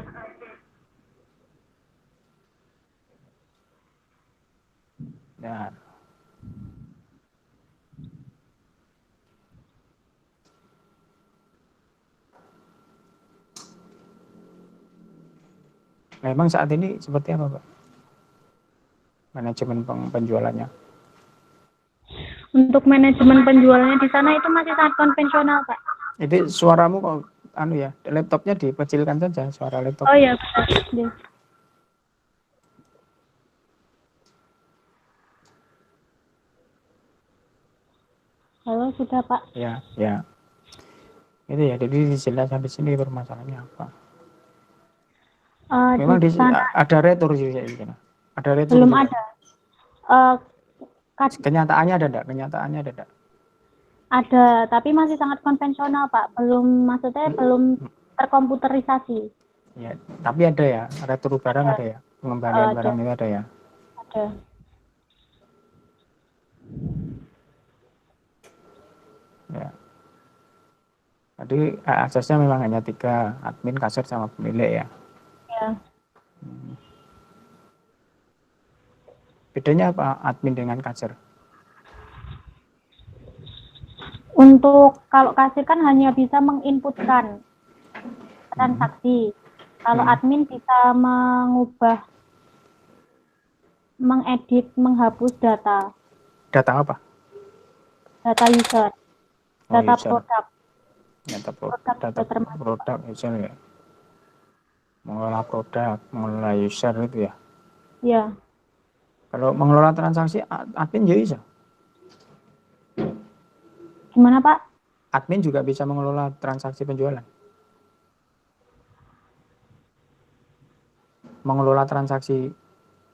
Ya. Memang saat ini seperti apa, Pak? Manajemen penjualannya? Untuk manajemen penjualannya di sana itu masih sangat konvensional, Pak. Jadi suaramu kok laptopnya dikecilkan saja suara laptop. Oh iya, betul. Halo, sudah Pak. Ya, ya. Itu ya, jadi dijelaskan di sini permasalahannya apa. Memang Di sana ada retur sih di sana. Ada retur belum juga. ada. Kenyataannya ada enggak? Kenyataannya ada enggak? Ada, tapi masih sangat konvensional Pak. Maksudnya belum terkomputerisasi. Ya, tapi ada ya, retur barang ada ya, pengembalian Ada. barang itu ada ya. Ada. Ya. Jadi aksesnya memang hanya 3, admin, kasir, sama pemilik ya. Ya. Bedanya apa admin dengan kasir? Untuk kalau kasir kan hanya bisa menginputkan transaksi. Kalau admin bisa mengubah, mengedit, menghapus data. Data apa? Data user. Data user. produk. Data Produk produk user ya. Mengelola produk, mengelola user itu ya. Ya. Kalau mengelola transaksi admin juga bisa. Gimana Pak? Admin juga bisa mengelola transaksi penjualan. Mengelola transaksi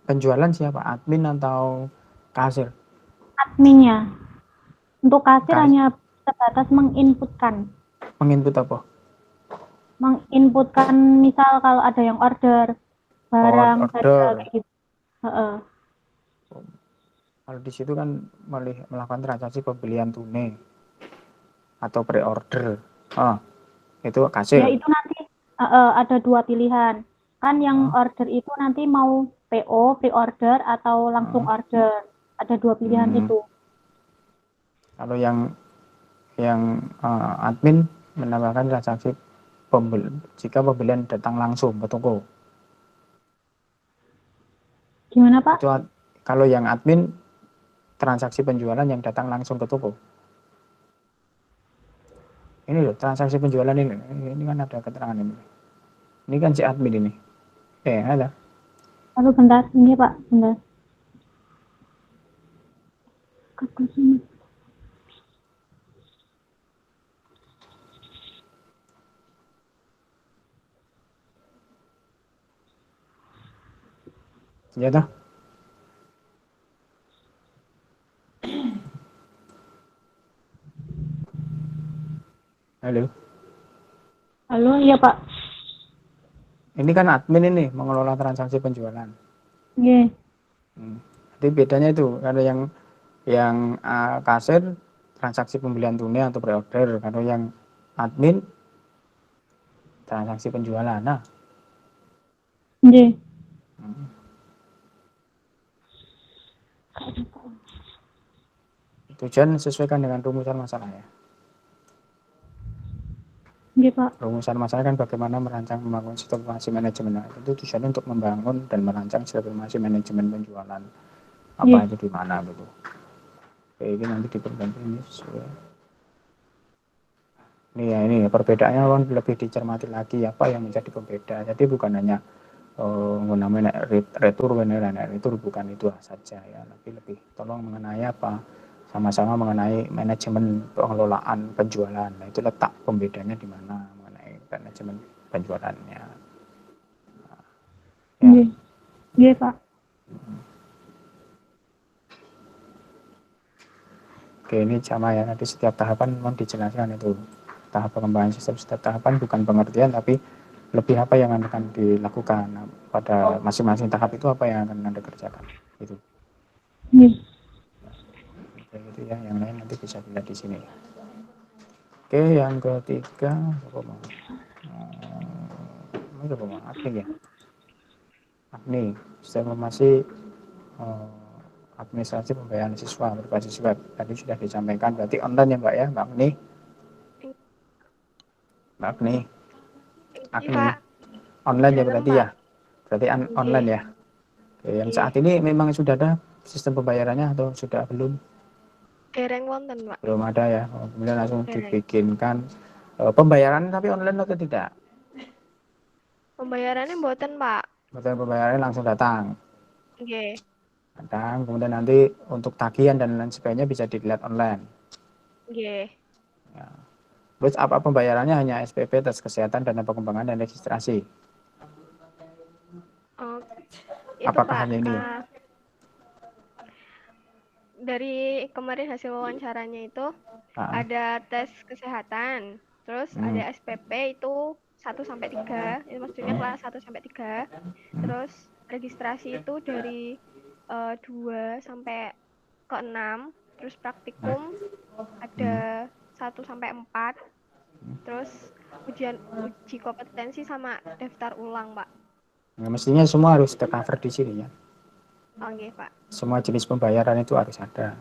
penjualan siapa? Admin atau kasir? Adminnya. Untuk kasir hanya sebatas menginputkan. Menginput apa? Menginputkan misal kalau ada yang order barang order. gitu. Kalau di situ kan melakukan transaksi pembelian tunai atau pre-order. Itu kasir. Ya itu nanti ada 2 pilihan. Kan yang order itu nanti mau PO, pre-order atau langsung order. Ada 2 pilihan itu. Kalau yang admin menambahkan transaksi jika pembelian datang langsung ke toko. Gimana Pak? Itu kalau yang admin transaksi penjualan yang datang langsung ke toko. Ini loh transaksi penjualan ini kan ada keterangan ini. Ini kan si admin ini. Ada. Lalu bentar, ini Pak, bentar. Ya toh? Halo. Halo, iya Pak. Ini kan admin ini mengelola transaksi penjualan. Iya. Jadi bedanya itu kalau yang kasir transaksi pembelian tunai atau pre-order, kalau yang admin transaksi penjualan. Nah. Iya. Tujuan sesuaikan dengan rumusan masalah ya. Iya Pak. Rumusan masalah kan bagaimana merancang membangun sistem informasi manajemen. Nah, itu tujuannya untuk membangun dan merancang sistem informasi manajemen penjualan. Apa itu di mana gitu. Oke, ini nanti diperbantu ini sesuai. Ini perbedaannya kan lebih dicermati lagi apa yang menjadi pembeda. Jadi bukan hanya namanya retur retur bukan itu saja ya, tapi lebih tolong mengenai apa sama-sama mengenai manajemen pengelolaan penjualan. Nah, itu letak pembedanya di mana mengenai manajemen penjualannya. Iya Pak. Oke, ini sama ya, nanti setiap tahapan memang dijelaskan itu tahap pengembangan sistem. Setiap tahapan bukan pengertian tapi lebih apa yang akan dilakukan pada masing-masing tahap itu, apa yang akan Anda kerjakan itu. Itu ya, yang lain nanti bisa dilihat di sini. Oke, yang ketiga admin ya. Admin, sistem informasi administrasi pembayaran siswa berbasis web. Tadi sudah disampaikan, berarti online ya Mbak ya, Mbak Agni? Mbak Agni? Agni? Online ya berarti ya? Berarti online ya? Oke, yang saat ini memang sudah ada sistem pembayarannya atau sudah belum? Dereng wonten, Pak. Belum ada ya. Kemudian langsung dibikinkan pembayaran tapi online atau tidak? Pembayarannya mboten, Pak. Betul, pembayarannya langsung datang. Nggih. Datang, kemudian nanti untuk tagihan dan lain sebagainya bisa dilihat online. Nggih. Ya. Terus apa pembayarannya hanya SPP, tes kesehatan, dana pengembangan dan registrasi. Oh, itu Apakah Pak, hanya ini? dari kemarin hasil wawancaranya itu ada tes kesehatan, terus ada SPP itu 1 sampai 3, itu maksudnya kelas 1 sampai 3. Terus registrasi itu dari 2 sampai ke 6, terus praktikum ada 1 sampai 4. Terus uji kompetensi sama daftar ulang, Pak. Nah, mestinya semua harus tercover di sini ya. Oke, Pak. Semua jenis pembayaran itu harus ada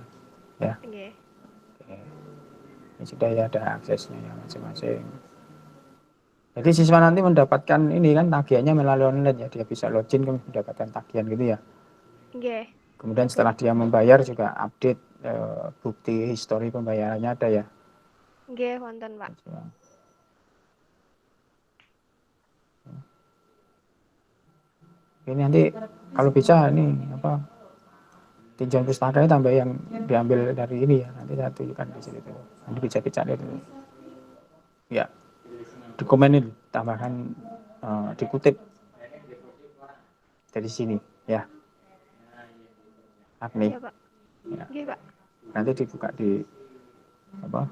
ya. Oke. Ya, sudah ya, ada aksesnya ya masing-masing. Jadi siswa nanti mendapatkan ini kan tagihannya melalui online ya, dia bisa login kan mendapatkan tagihan gitu ya. Oke. Kemudian setelah dia membayar juga update bukti histori pembayarannya ada ya. Oke, wonten, Pak. Ini nanti kalau bisa ini apa tinjauan pustaka tambah yang diambil dari ini ya, nanti saya tunjukkan di sini tuh. Nanti bisa dicari itu. Ya, dikomenin, tambahkan dikutip dari sini ya. Agni. Iya, Pak. Ya. Oke, Pak. Nanti dibuka di apa?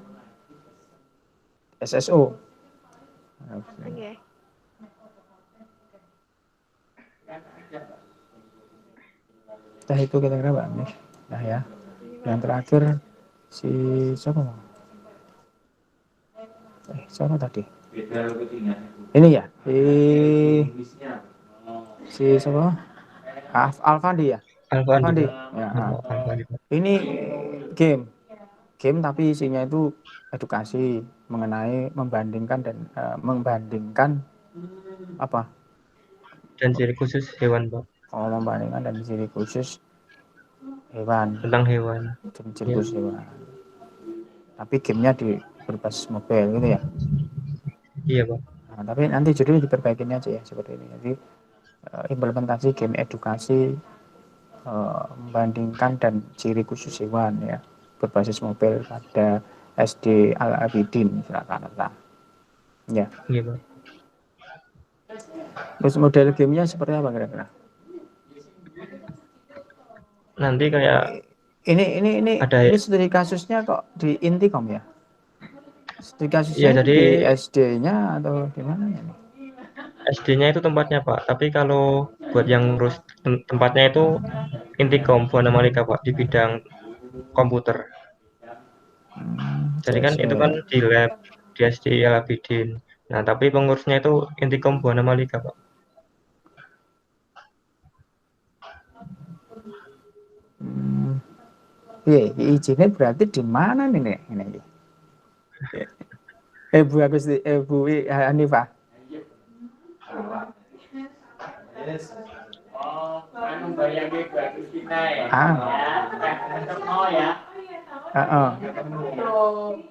SSO. Oke. Nah itu kira-kira Mbak Agni. Nah ya. Yang terakhir si siapa? Siapa tadi? Ini ya. Si siapa? Alfandi ya. Alfandi. Ya. Alfandi. Ini game tapi isinya itu edukasi mengenai membandingkan dan membandingkan apa? Dan ciri khusus hewan, Pak. Oh, membandingkan dan ciri khusus hewan. Tentang hewan. Dan ciri khusus hewan. Tapi gamenya berbasis mobile gitu ya. Iya, Pak. Nah, tapi nanti judulnya diperbaikin aja ya seperti ini. Jadi implementasi game edukasi membandingkan dan ciri khusus hewan ya, berbasis mobile pada SD Al-Abidin Surakarta. Ya. Iya, Pak. Terus model gamenya seperti apa kira-kira? Nanti kayak ini studi kasusnya kok di Intikom ya? Studi kasusnya ya, jadi di SD-nya atau di mana ya? SD-nya itu tempatnya, Pak. Tapi kalau buat yang ngurus tempatnya itu Intikom Buana Malika, Pak, di bidang komputer. Jadi kan itu kan di lab di SD Al-Abidin. Nah, tapi pengurusnya itu Intikom Buana Malika, Pak. Izinnya berarti di mana nih ini? Bu Agusti, Bu Hanifah.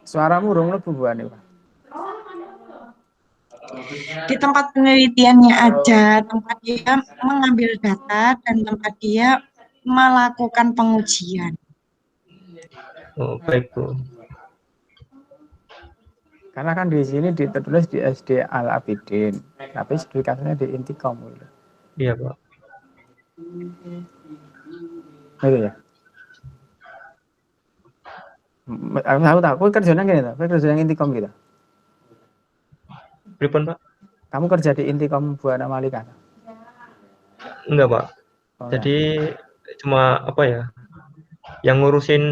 Suaramu urung mlebu Bu Hanifah. Di tempat penelitiannya aja, tempat dia mengambil data dan tempat dia melakukan pengujian. Oh, baik, Bu. Karena kan di sini ditulis di SD Al-Abidin, tapi studi kasusnya di Intikom. Iya, Pak. Gitu ya. Aku tahu, aku kerjanya gini tuh, aku kerja yang Intikom gitu. Pripun, Pak? Kamu kerja di Intikom Buana Malika? Enggak, Pak. Jadi cuma apa ya? Yang ngurusin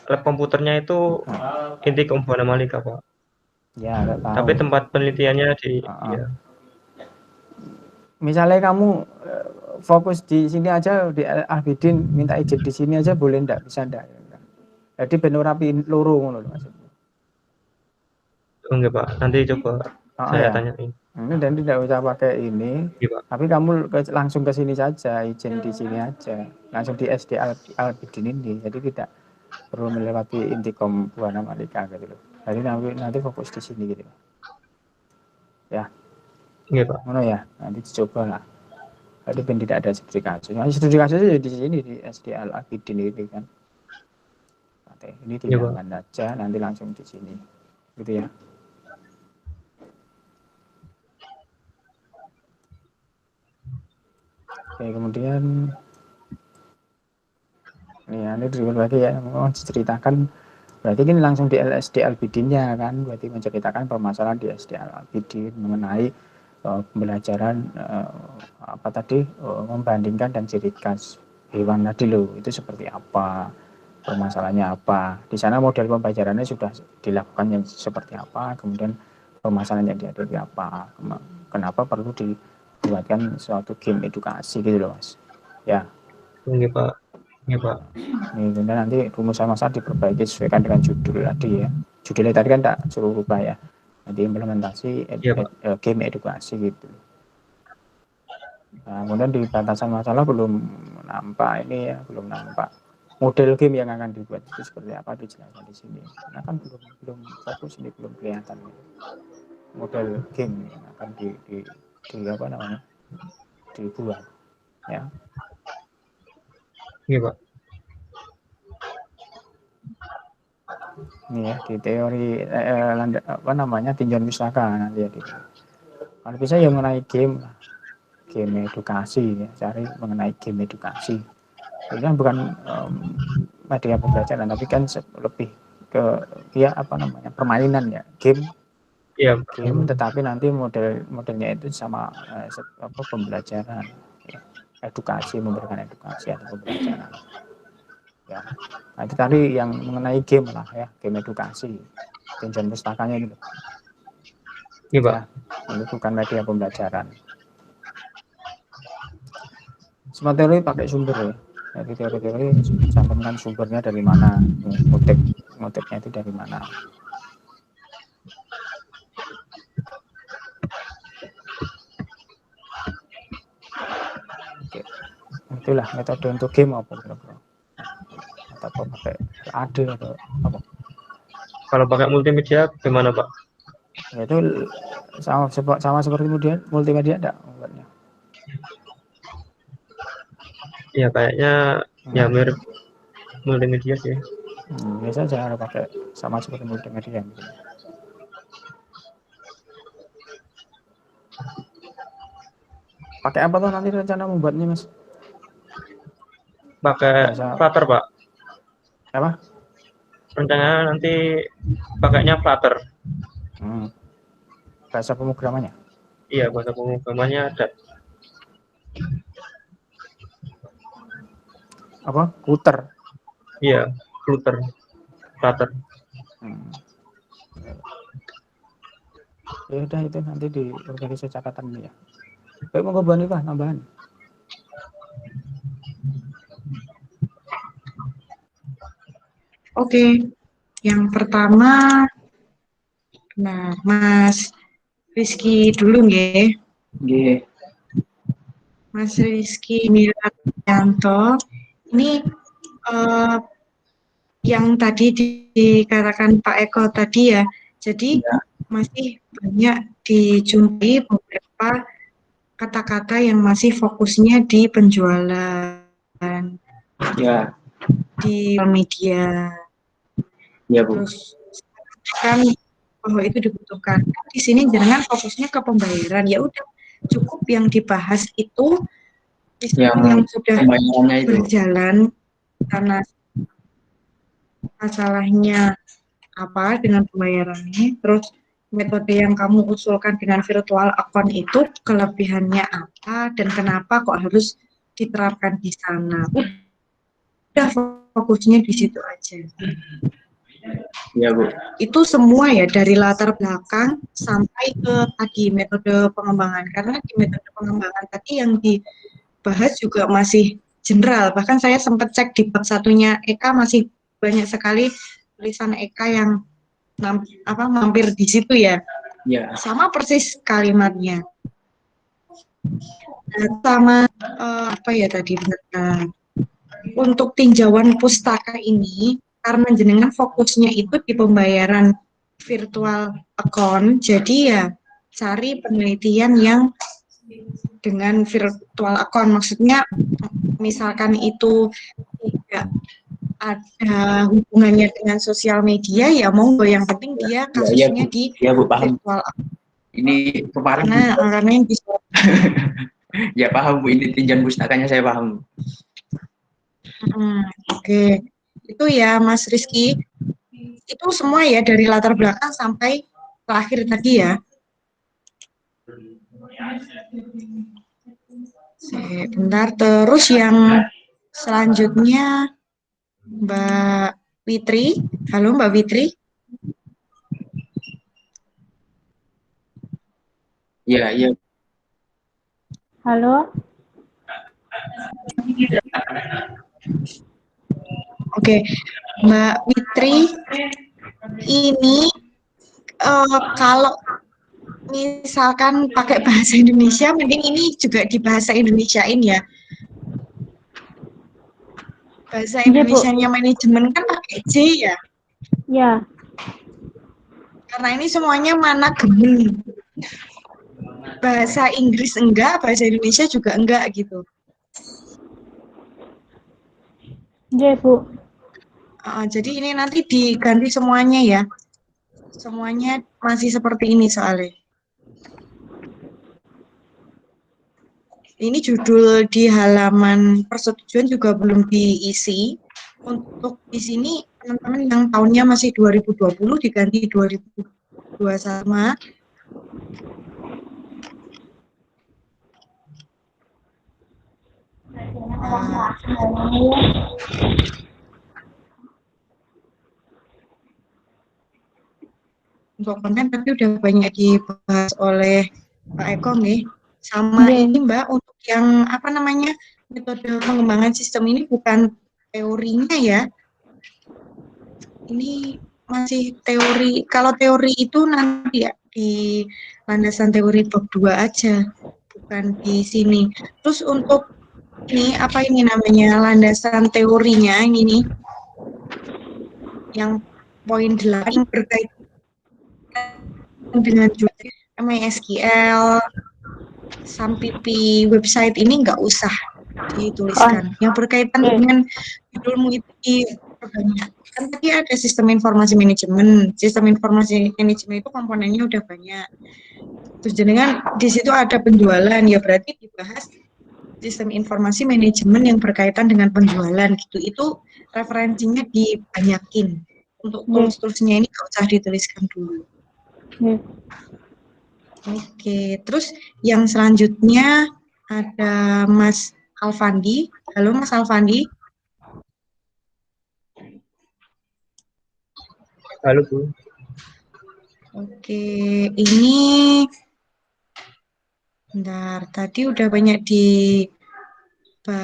lab komputernya itu Intikom Buana Malika, Pak. Ya, tahu. Tapi tempat penelitiannya di ya. Misalnya kamu fokus di sini aja di Abidin, minta izin di sini aja boleh enggak? Bisa enggak? Jadi ben ora loro ngono lho maksudnya. Enggak, Pak. Nanti coba saya tanyain. Ini dan tidak usah pakai ini, Iya, Pak. tapi kamu langsung ke sini saja, izin di sini aja, langsung di SD Al-Abidin ini, jadi tidak perlu melewati Intikom Buana Malika gitu loh. Jadi nanti fokus di sini gitu. Ya. Iya, Pak. Mana ya? Nanti dicoba lah. Jadi ben tidak ada studi kasus. Nah, studi kasusnya di sini di SD Al-Abidin ini kan. Ini Iya, Pak. dihilangkan saja, nanti langsung di sini. Gitu ya. Oke, kemudian ini berbagi ya, mau diceritakan berarti ini langsung di LSD Albidin-nya kan, berarti menceritakan permasalahan di SD Albidin mengenai pembelajaran apa tadi membandingkan dan ciri khas hewan tadi loh, itu seperti apa, permasalahannya apa. Di sana model pembelajarannya sudah dilakukan yang seperti apa, kemudian permasalahan yang dihadapi apa, kenapa perlu dibuatkan suatu game edukasi gitu loh Mas. Ya. Oke, Pak. Iya, Pak. Kemudian nanti rumusan masalah diperbaiki sesuaikan dengan judul tadi ya. Judulnya tadi kan tak suruh rubah ya. Nanti implementasi game edukasi gitu. Nah, kemudian di batasan masalah belum nampak ini ya, belum nampak model game yang akan dibuat itu seperti apa dijelaskan di sini. Karena kan belum fokus, ini belum kelihatan model game yang akan di apa namanya dibuat ya. Iya, Pak. Ini ya di teori apa namanya tinjauan pustaka nanti ya. Kalau bisa ya mengenai game edukasi ya, cari mengenai game edukasi. Ini kan bukan media pembelajaran tapi kan lebih ke ya apa namanya permainan ya, game. Iya, Game tetapi nanti modelnya itu sama apa pembelajaran ya. Edukasi, memberikan edukasi atau pembelajaran. Ya, nah itu tadi yang mengenai game lah ya, game edukasi, tinjauan pustakanya itu. Iya, Pak. Ya, itu bukan media pembelajaran. Semua teori pakai sumber ya. Jadi teori-teori cantumkan sumbernya dari mana, motifnya itu dari mana. Oke. Itulah metode untuk game apa kira-kira. Atau pakai AD atau apa? Kalau pakai multimedia gimana, Pak? Itu sama seperti multimedia enggak buatnya? Ya kayaknya ya mirip multimedia sih. Biasa cara pakai sama seperti multimedia. Pakai apa tuh nanti rencana membuatnya Mas? Pakai Flutter, Pak. Apa? Rencananya nanti pakainya Flutter. Bahasa pemrogramannya? Iya, bahasa pemrogramannya ada. Apa? Flutter? Iya, Flutter. Ya udah itu nanti di organisasi catatan ya. Baik, mau Bani Pak tambahan. Oke, yang pertama, nah Mas Rizky dulu nggih. Nggih. Mas Rizky Miranto, ini yang tadi dikatakan Pak Eko tadi ya, jadi masih banyak dijumpai beberapa kata-kata yang masih fokusnya di penjualan, Ya. di media. Ya, Bu. Terus kan bahwa itu dibutuhkan. Di sini jangan fokusnya ke pembayaran. Ya udah, cukup yang dibahas itu yang sudah berjalan karena masalahnya apa dengan pembayarannya, terus metode yang kamu usulkan dengan virtual account itu kelebihannya apa dan kenapa kok harus diterapkan di sana. Udah fokusnya di situ aja. Ya, Bu. Itu semua ya dari latar belakang sampai ke tadi metode pengembangan, karena di metode pengembangan tadi yang dibahas juga masih general. Bahkan saya sempat cek di bab satunya Eka masih banyak sekali tulisan Eka yang mampir di situ ya. Ya. Sama persis kalimatnya. Sama apa ya tadi benar. Untuk tinjauan pustaka ini karena jenengan fokusnya itu di pembayaran virtual account, jadi ya cari penelitian yang dengan virtual account, maksudnya misalkan itu tidak ada hubungannya dengan sosial media ya monggo, yang penting dia Iya, kasusnya Bu. di Ya, Bu, paham. virtual Ini kemarin karena orangnya yang bisa. ya paham Bu, ini tinjauan pustakanya saya paham. Oke. Itu ya Mas Rizky. Itu semua ya dari latar belakang sampai terakhir tadi ya. Bentar, terus yang selanjutnya Mbak Fitri. Halo Mbak Fitri. Iya, iya. Halo. Oke, Mbak Fitri, ini kalau misalkan pakai bahasa Indonesia, mending ini juga di bahasa Indonesiain ya. Bahasa Iya, Bu. Indonesianya manajemen kan pakai J ya. Ya. Karena ini semuanya manajemen. Bahasa Inggris enggak, bahasa Indonesia juga enggak gitu. Iya, Bu. Jadi ini nanti diganti semuanya ya. Semuanya masih seperti ini soalnya. Ini judul di halaman persetujuan juga belum diisi. Untuk di sini teman-teman yang tahunnya masih 2020 diganti 2021 sama. Untuk konten tapi udah banyak dibahas oleh Pak Eko nih. Sama ini Mbak, untuk yang apa namanya metode pengembangan sistem ini bukan teorinya ya. Ini masih teori. Kalau teori itu nanti ya di landasan teori bab 2 aja, bukan di sini. Terus untuk ini apa ini namanya landasan teorinya ini nih, yang poin 8 berkaitan dengan MySQL, SAMPP website ini nggak usah dituliskan. Yang berkaitan dengan judulmu itu banyak. Kan tadi ada sistem informasi manajemen. Sistem informasi manajemen itu komponennya udah banyak. Terus dengan di situ ada penjualan, ya berarti dibahas sistem informasi manajemen yang berkaitan dengan penjualan gitu. Itu referensinya dibanyakin. Untuk tools-toolsnya ini nggak usah dituliskan dulu. Oke, terus yang selanjutnya ada Mas Alfandi. Halo Mas Alfandi. Halo Bu. Oke, ini bentar, tadi udah banyak dibahas.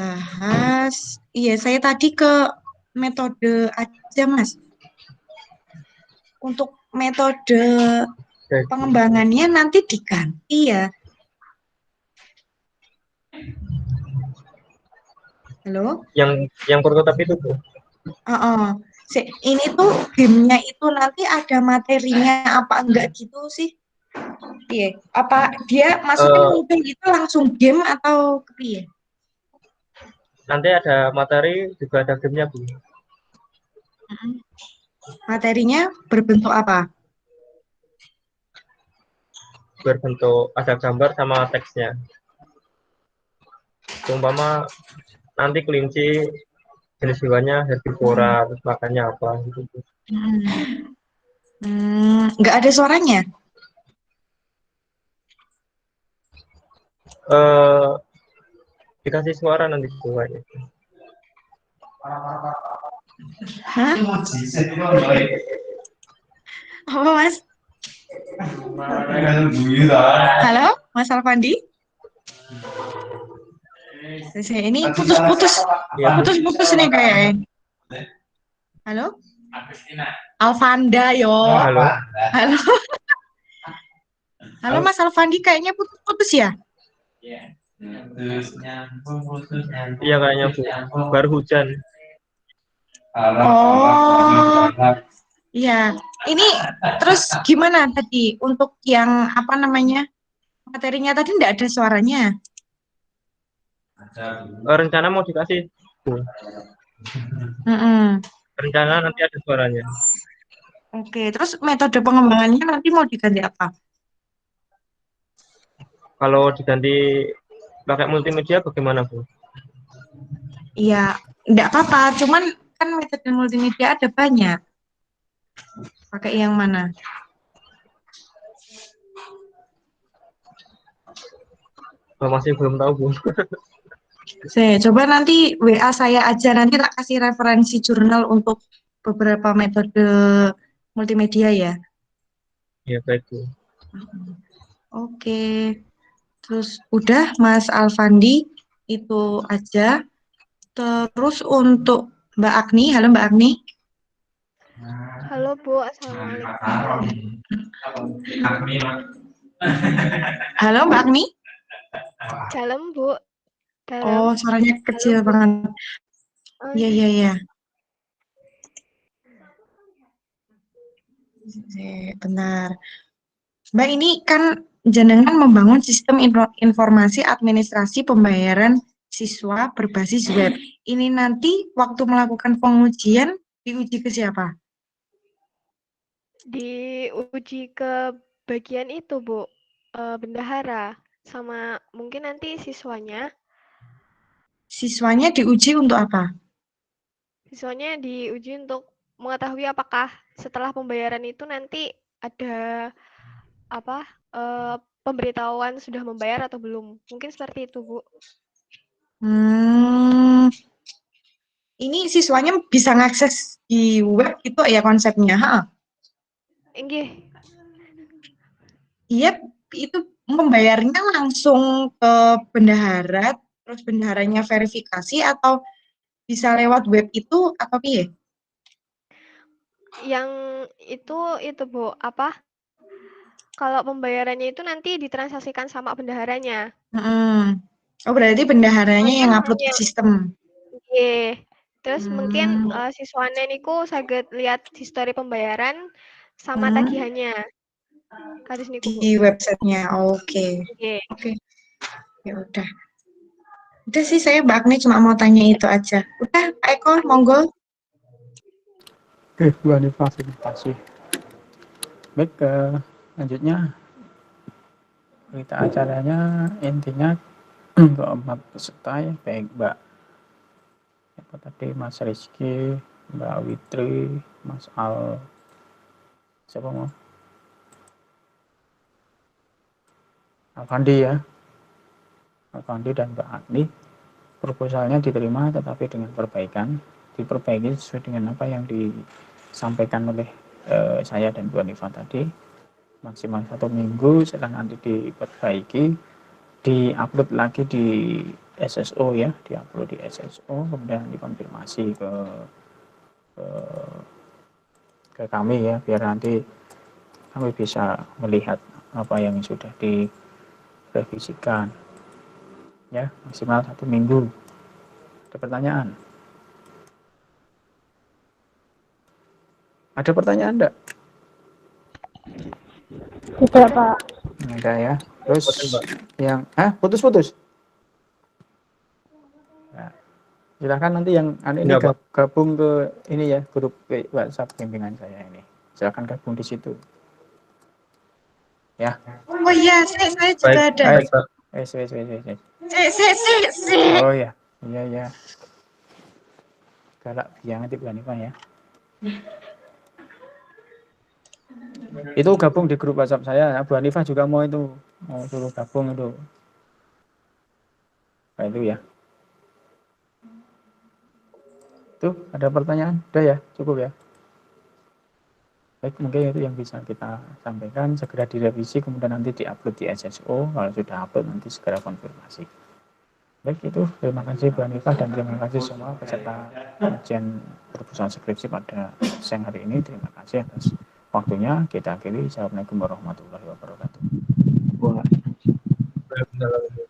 Iya, saya tadi ke metode aja Mas. Untuk metode pengembangannya nanti diganti ya. Halo? Yang prototip itu Bu. Ini tuh gamenya itu nanti ada materinya apa enggak gitu sih? Iya. Apa dia masukin mungkin itu langsung game atau iya? Nanti ada materi juga ada gamenya Bu. Materinya berbentuk apa? Berbentuk ada gambar sama teksnya. Umpama nanti kelinci jenis hewannya herbivora, terus makannya apa gitu. Nggak ada suaranya? Dikasih suara nanti semuanya. Hah? Apa Mas? Halo, Mas Alfandi? Ini putus-putus nih kayaknya. Halo? Alfanda yo. Halo. Halo. Halo Mas Alfandi, kayaknya putus-putus ya? Iya kayaknya Bu. Baru hujan. Oh. Iya. Ini terus gimana tadi untuk yang apa namanya? Materinya tadi enggak ada suaranya. Rencana mau dikasih Bu. Mm-mm. Rencana nanti ada suaranya. Oke, terus metode pengembangannya nanti mau diganti apa? Kalau diganti pakai multimedia bagaimana, Bu? Iya, enggak apa-apa, cuman kan metode multimedia ada banyak. Pakai yang mana? Masih belum tahu, Bu. Saya coba nanti WA saya aja, nanti tak kasih referensi jurnal untuk beberapa metode multimedia ya. Ya, baik, Bu. Oke, terus udah Mas Alfandi itu aja. Terus untuk Mbak Agni, halo Mbak Agni. Halo Bu, Assalamualaikum. Halo Mbak Agni. Dalam Bu, Oh, dalam. suaranya kecil Halo, Bu. banget. Oh, Iya, iya, iya. Benar. Mbak, ini kan jenengan membangun sistem informasi administrasi pembayaran siswa berbasis web. Ini nanti waktu melakukan pengujian diuji ke siapa? diuji ke bagian itu Bu, bendahara. Sama mungkin nanti siswanya Siswanya diuji untuk apa? Siswanya diuji untuk mengetahui apakah setelah pembayaran itu nanti ada apa pemberitahuan sudah membayar atau belum. Mungkin seperti itu, Bu. Hmm, ini siswanya bisa ngakses di web itu ya konsepnya. Ha? Inggih, Iya, itu membayarnya langsung ke bendahara, terus bendaharanya verifikasi atau bisa lewat web itu atau piye? yang itu Bu, apa? Kalau pembayarannya itu nanti ditransaksikan sama bendaharanya. Hmm. Oh, berarti bendaharanya Siswanya yang upload ke hanya sistem. nggih. Terus mungkin Hmm. siswane niku saged lihat histori pembayaran sama Hmm. tagihannya. Kados niku, Bu. Di websitenya. Oke. Nggih. Oke. Ya udah. Udah sih saya Mbak Agni cuma mau tanya itu aja. Udah, Pak Eko, monggo. Oke, Bu Hanifah, terima kasih. Baik, selanjutnya berita acaranya intinya keempat peserta ya, baik Mbak apa tadi Mas Rizky, Mbak Witri, Mas Al, siapa mau? Alfandi ya, Alfandi dan Mbak Agni. Proposalnya diterima tetapi dengan perbaikan, diperbaiki sesuai dengan apa yang disampaikan oleh saya dan Bu Hanifah tadi. Maksimal 1 minggu, setelah nanti diperbaiki, diupload lagi di SSO ya, diupload di SSO, kemudian dikonfirmasi ke kami ya, biar nanti kami bisa melihat apa yang sudah direvisikan ya, maksimal 1 minggu. Ada pertanyaan? Ada pertanyaan enggak? Tidak, Pak. Enggak ya. Terus yang putus-putus. Nah, silakan nanti yang ini gabung ke ini ya, grup WhatsApp bimbingan saya ini. Silakan gabung di situ. Ya. Oh iya, saya juga ada. Baik, Pak. Oh ya. Iya. Galak biang nanti Bu Hanifah ya. Itu gabung di grup WhatsApp saya. Bu Hanifah juga mau suruh gabung itu. Nah, itu ya. Tuh, ada pertanyaan? Udah ya, cukup ya. Baik, mungkin itu yang bisa kita sampaikan. Segera direvisi, kemudian nanti diupload di SSO. Kalau sudah upload, nanti segera konfirmasi. Baik, itu. Terima kasih Bu Hanifah dan terima kasih semua peserta ujian proposal skripsi pada siang hari ini. Terima kasih atas waktunya. Kita akhiri. Assalamualaikum warahmatullahi wabarakatuh. Waalaikumsalam.